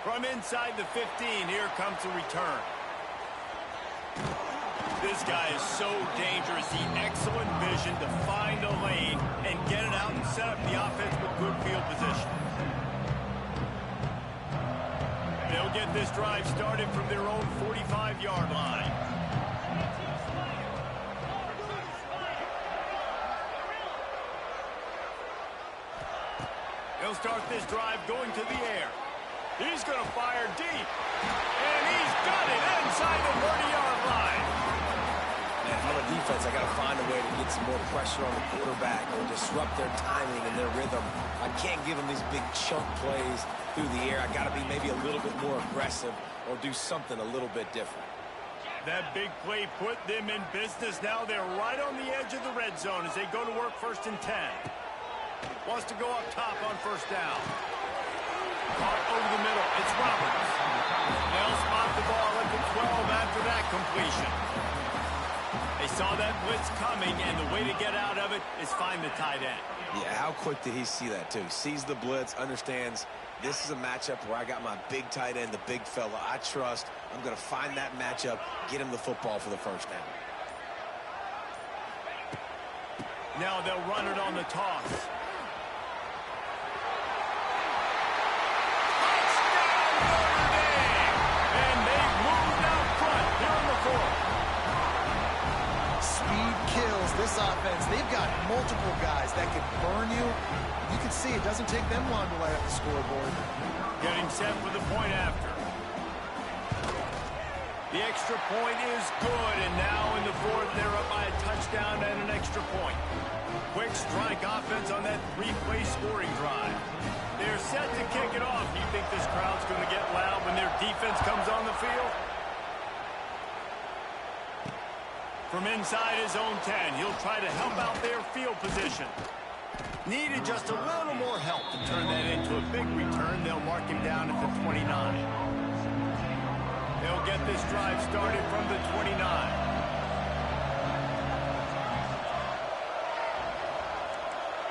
From inside the 15, here comes the return. This guy is so dangerous. He excellent vision to find a lane and get it out and set up the offense with good field position. They'll get this drive started from their own 45-yard line. They'll start this drive going to the air. He's going to fire deep. And he's got it inside the 30-yard line. And on the defense, I got to find a way to get some more pressure on the quarterback or disrupt their timing and their rhythm. I can't give them these big chunk plays through the air. I got to be maybe a little bit more aggressive or do something a little bit different. That big play put them in business. Now they're right on the edge of the red zone as they go to work 1st and 10. Wants to go up top on 1st down. Caught over the middle. It's Roberts. They'll spot the ball at the saw that blitz coming, and the way to get out of it is find the tight end. Yeah, how quick did he see that, too? Sees the blitz, understands this is a matchup where I got my big tight end, the big fella I trust. I'm going to find that matchup, get him the football for the first down. Now they'll run it on the toss. This offense, they've got multiple guys that can burn you. You can see it doesn't take them long to light up the scoreboard. Getting set for the point after. The extra point is good, and now in the fourth, they're up by a touchdown and an extra point. Quick strike offense on that three-play scoring drive. They're set to kick it off. Do you think this crowd's going to get loud when their defense comes on the field? From inside his own 10, he'll try to help out their field position. Needed just a little more help to turn that into a big return. They'll mark him down at the 29. They'll get this drive started from the 29.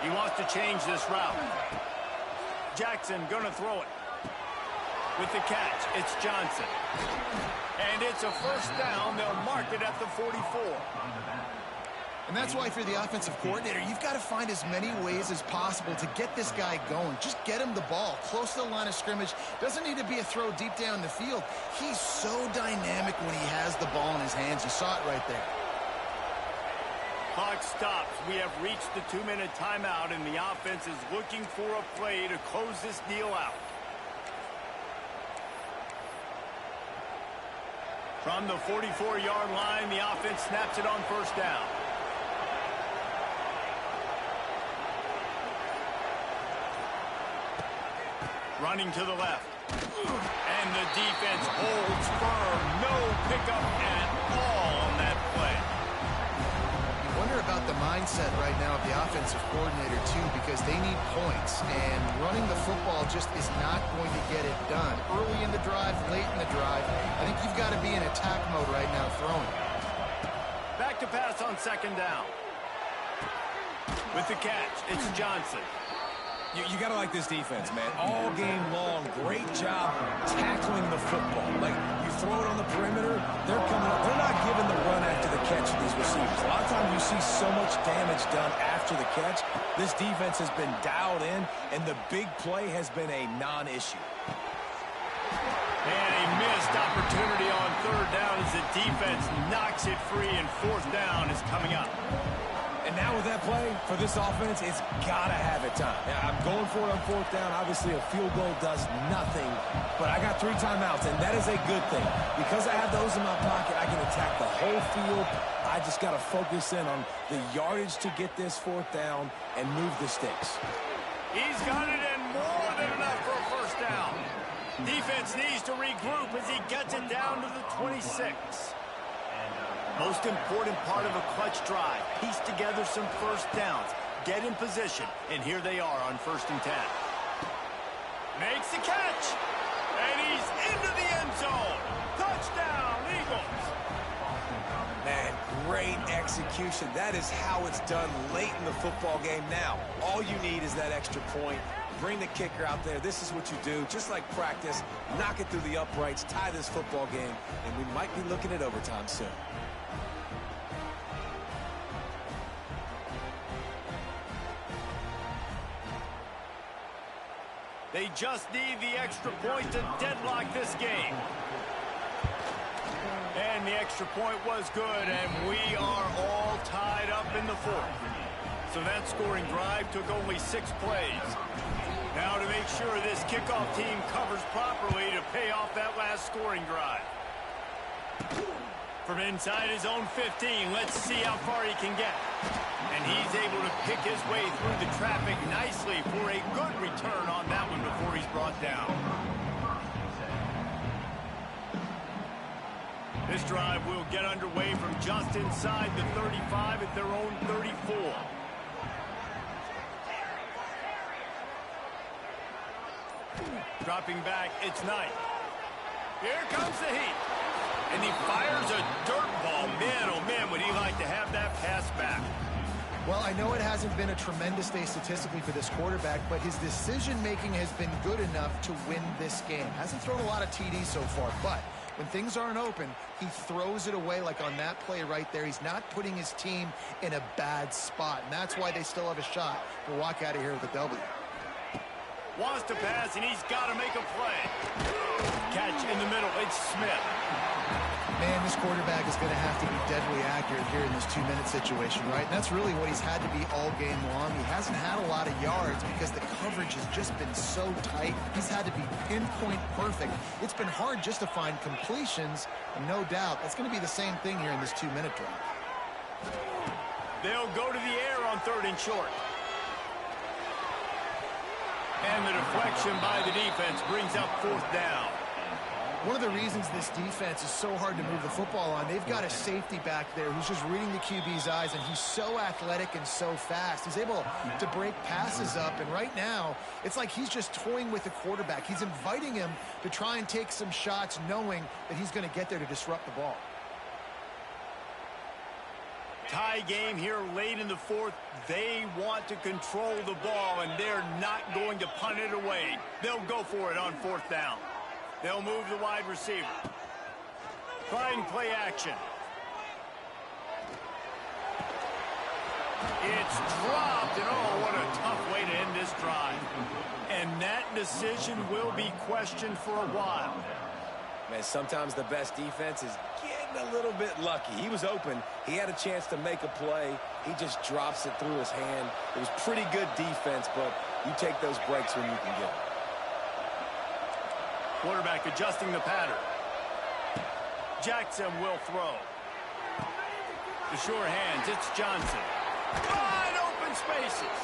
He wants to change this route. Jackson gonna throw it. With the catch, it's Johnson. And it's a first down. They'll mark it at the 44. And that's why, for the offensive coordinator, you've got to find as many ways as possible to get this guy going. Just get him the ball close to the line of scrimmage. Doesn't need to be a throw deep down the field. He's so dynamic when he has the ball in his hands. You saw it right there. Clock stops. We have reached the 2-minute timeout, and the offense is looking for a play to close this deal out. From the 44-yard line, the offense snaps it on first down. Running to the left. And the defense holds firm. No pickup at all on that play. You wonder about the mindset right now of the offensive coordinator, too, because they need points. And running the football just is not going to get it done. Early in the drive, late in the drive, I think you've got to be in attack mode right now throwing. Back to pass on second down. With the catch, it's Johnson. You got to like this defense, man. All game long, great job tackling the football. Like, you throw it on the perimeter, they're coming up. They're not giving the run after the catch to these receivers. A lot of times you see so much damage done after the catch. This defense has been dialed in, and the big play has been a non-issue. And a missed opportunity on third down as the defense knocks it free, and fourth down is coming up. And now with that play, for this offense, it's got to have it time. I'm going for it on fourth down. Obviously, a field goal does nothing, but I got 3 timeouts, and that is a good thing. Because I have those in my pocket, I can attack the whole field. I just got to focus in on the yardage to get this fourth down and move the sticks. He's got it and more than enough for a first down. Defense needs to regroup as he gets it down to the 26. Most important part of a clutch drive. Piece together some first downs. Get in position. And here they are on 1st and 10. Makes the catch. And he's into the end zone. Touchdown, Eagles. Man, great execution. That is how it's done late in the football game. Now, all you need is that extra point. Bring the kicker out there. This is what you do. Just like practice, knock it through the uprights, tie this football game, and we might be looking at overtime soon. They just need the extra point to deadlock this game. And the extra point was good, and we are all tied up in the fourth. So that scoring drive took only 6 plays. Now to make sure this kickoff team covers properly to pay off that last scoring drive. From inside his own 15, let's see how far he can get. And he's able to pick his way through the traffic nicely for a good return on that one before he's brought down. This drive will get underway from just inside the 35 at their own 34. Dropping back, it's Knight. Here comes the heat. And he fires a dirt ball. Man, oh man, would he like to have that pass back. Well, I know it hasn't been a tremendous day statistically for this quarterback, but his decision-making has been good enough to win this game. Hasn't thrown a lot of TDs so far, but when things aren't open, he throws it away like on that play right there. He's not putting his team in a bad spot, and that's why they still have a shot to walk out of here with a W. Wants to pass, and he's got to make a play. Catch in the middle. It's Smith. Man, this quarterback is going to have to be deadly accurate here in this 2-minute situation, right? And that's really what he's had to be all game long. He hasn't had a lot of yards because the coverage has just been so tight. He's had to be pinpoint perfect. It's been hard just to find completions, and no doubt that's going to be the same thing here in this 2-minute drive. They'll go to the air on 3rd and short. And the deflection by the defense brings up 4th down. One of the reasons this defense is so hard to move the football on, they've got a safety back there who's just reading the QB's eyes, and he's so athletic and so fast. He's able to break passes up, and right now, it's like he's just toying with the quarterback. He's inviting him to try and take some shots, knowing that he's going to get there to disrupt the ball. Tie game here late in the 4th. They want to control the ball, and they're not going to punt it away. They'll go for it on 4th down. They'll move the wide receiver. Trying play action. It's dropped, and oh, what a tough way to end this drive. And that decision will be questioned for a while. Man, sometimes the best defense is getting a little bit lucky. He was open. He had a chance to make a play. He just drops it through his hand. It was pretty good defense, but you take those breaks when you can get them. Quarterback adjusting the pattern. Jackson will throw. The sure hands, it's Johnson. Wide open spaces.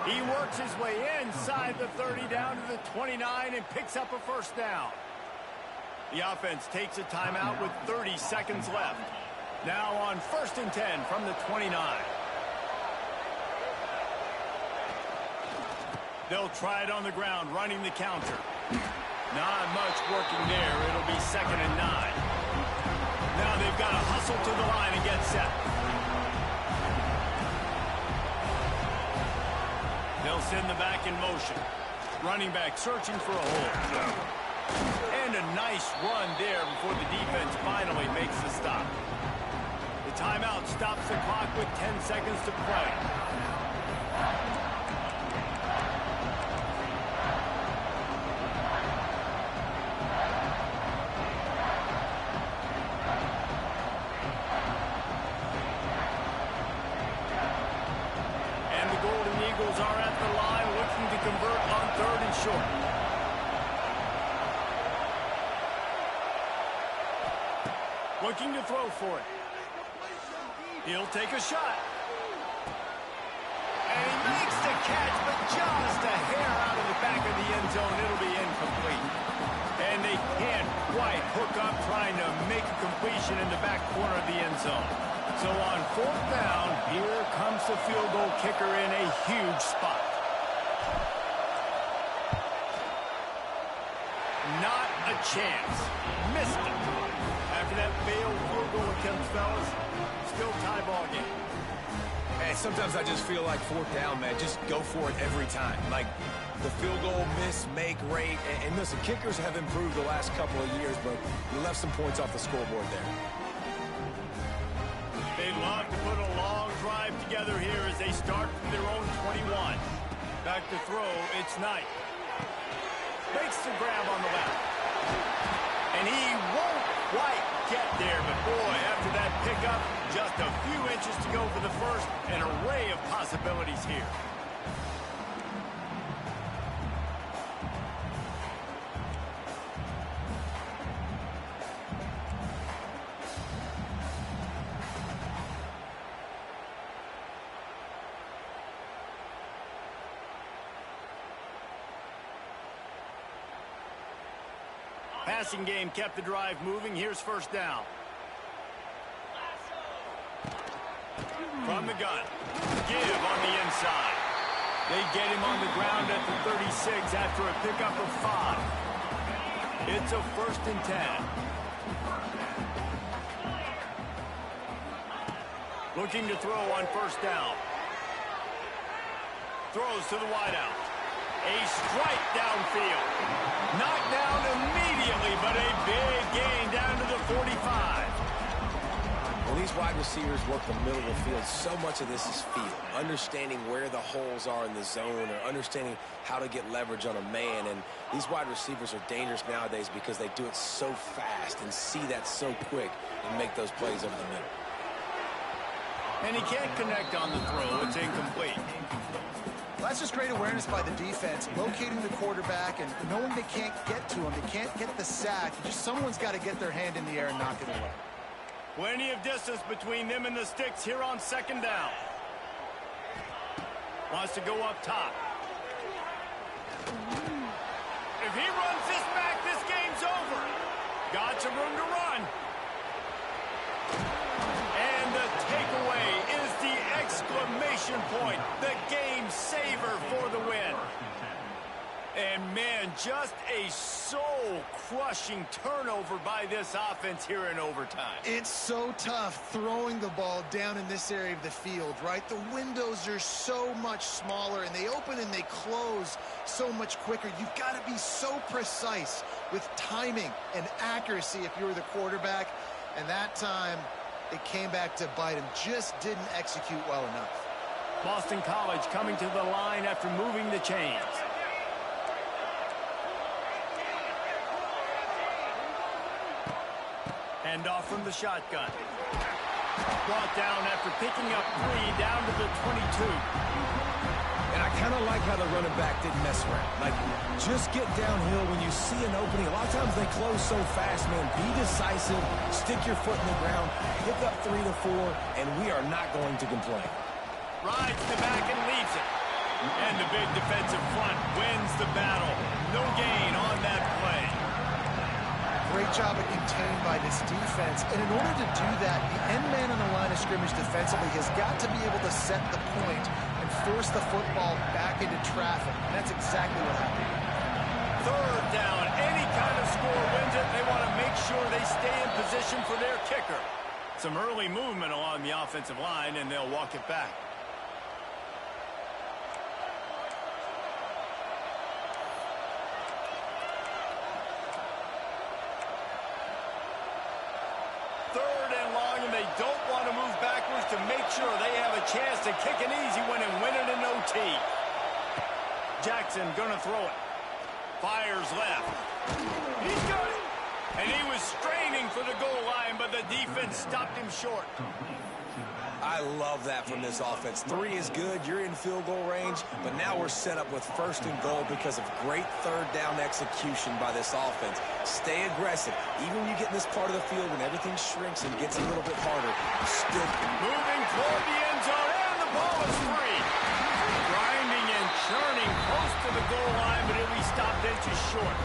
He works his way inside the 30 down to the 29 and picks up a 1st down. The offense takes a timeout with 30 seconds left. Now on 1st and 10 from the 29. They'll try it on the ground, running the counter. Not much working there. It'll be 2nd and 9. Now they've got to hustle to the line and get set. They'll send the back in motion. Running back searching for a hole. And a nice run there before the defense finally makes the stop. The timeout stops the clock with 10 seconds to play. Are at the line looking to convert on 3rd and short. Looking to throw for it. He'll take a shot. And he makes the catch, but just a hair out of the back of the end zone. It'll be incomplete. And they can't quite hook up trying to make a completion in the back corner of the end zone. So on 4th down, here comes the field goal kicker in a huge spot. Not a chance. Missed it. After that failed field goal attempt, fellas, still tie ball game. Man, sometimes I just feel like 4th down, man. Just go for it every time. Like the field goal miss, make rate. And listen, kickers have improved the last couple of years, but you left some points off the scoreboard there. They'd love to put a long drive together here as they start from their own 21. Back to throw, it's Knight. Makes the grab on the left. And he won't quite get there, but boy, after that pickup, just a few inches to go for the first. An array of possibilities here. Passing game kept the drive moving. Here's 1st down. From the gun. Give on the inside. They get him on the ground at the 36 after a pickup of 5. It's a 1st and 10. Looking to throw on first down. Throws to the wideout. A strike downfield. Knocked down immediately, but a big gain down to the 45. When these wide receivers work the middle of the field, so much of this is feel. Understanding where the holes are in the zone or understanding how to get leverage on a man. And these wide receivers are dangerous nowadays because they do it so fast and see that so quick and make those plays over the middle. And he can't connect on the throw. It's incomplete. Well, that's just great awareness by the defense, locating the quarterback and knowing they can't get to him. They can't get the sack. Just someone's got to get their hand in the air and knock it away. Plenty of distance between them and the sticks here on second down. Wants to go up top. If he runs this back, this game's over. Got some room to run. And the takeaway is the exclamation point. The game saver for the win. And, man, just a soul-crushing turnover by this offense here in overtime. It's so tough throwing the ball down in this area of the field, right? The windows are so much smaller, and they open and they close so much quicker. You've got to be so precise with timing and accuracy if you're the quarterback. And that time, it came back to bite him. Just didn't execute well enough. Boston College coming to the line after moving the chains. Hand off from the shotgun. Brought down after picking up 3 down to the 22. And I kind of like how the running back didn't mess around. Like, just get downhill when you see an opening. A lot of times they close so fast, man. Be decisive, stick your foot in the ground, pick up 3 to 4, and we are not going to complain. Rides the back and leaves it. And the big defensive front wins the battle. No gain on that play. Great job of contained by this defense. And in order to do that, the end man on the line of scrimmage defensively has got to be able to set the point and force the football back into traffic. And that's exactly what happened. Third down. Any kind of score wins it. They want to make sure they stay in position for their kicker. Some early movement along the offensive line, and they'll walk it back. Don't want to move backwards to make sure they have a chance to kick an easy one and win it in OT. Jackson gonna throw it. Fires left. He's got it. And he was straining for the goal line, but the defense stopped him short. I love that from this offense. 3 is good. You're in field goal range, but now we're set up with first and goal because of great third down execution by this offense. Stay aggressive. Even when you get in this part of the field when everything shrinks and gets a little bit harder, still moving toward the end zone, and the ball is free. Grinding and churning close to the goal line, but it'll be stopped inches short.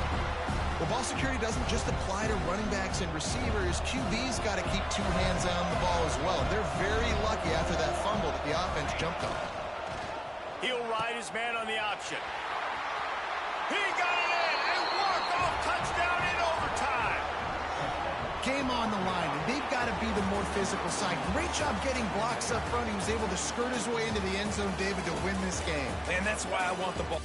Well, ball security doesn't just apply to running backs and receivers. QB's got to keep 2 hands on the ball as well. They're very lucky after that fumble that the offense jumped on. He'll ride his man on the option. He got it in! A walk-off touchdown in overtime! Game on the line, and they've got to be the more physical side. Great job getting blocks up front. He was able to skirt his way into the end zone, David, to win this game. And that's why I want the ball.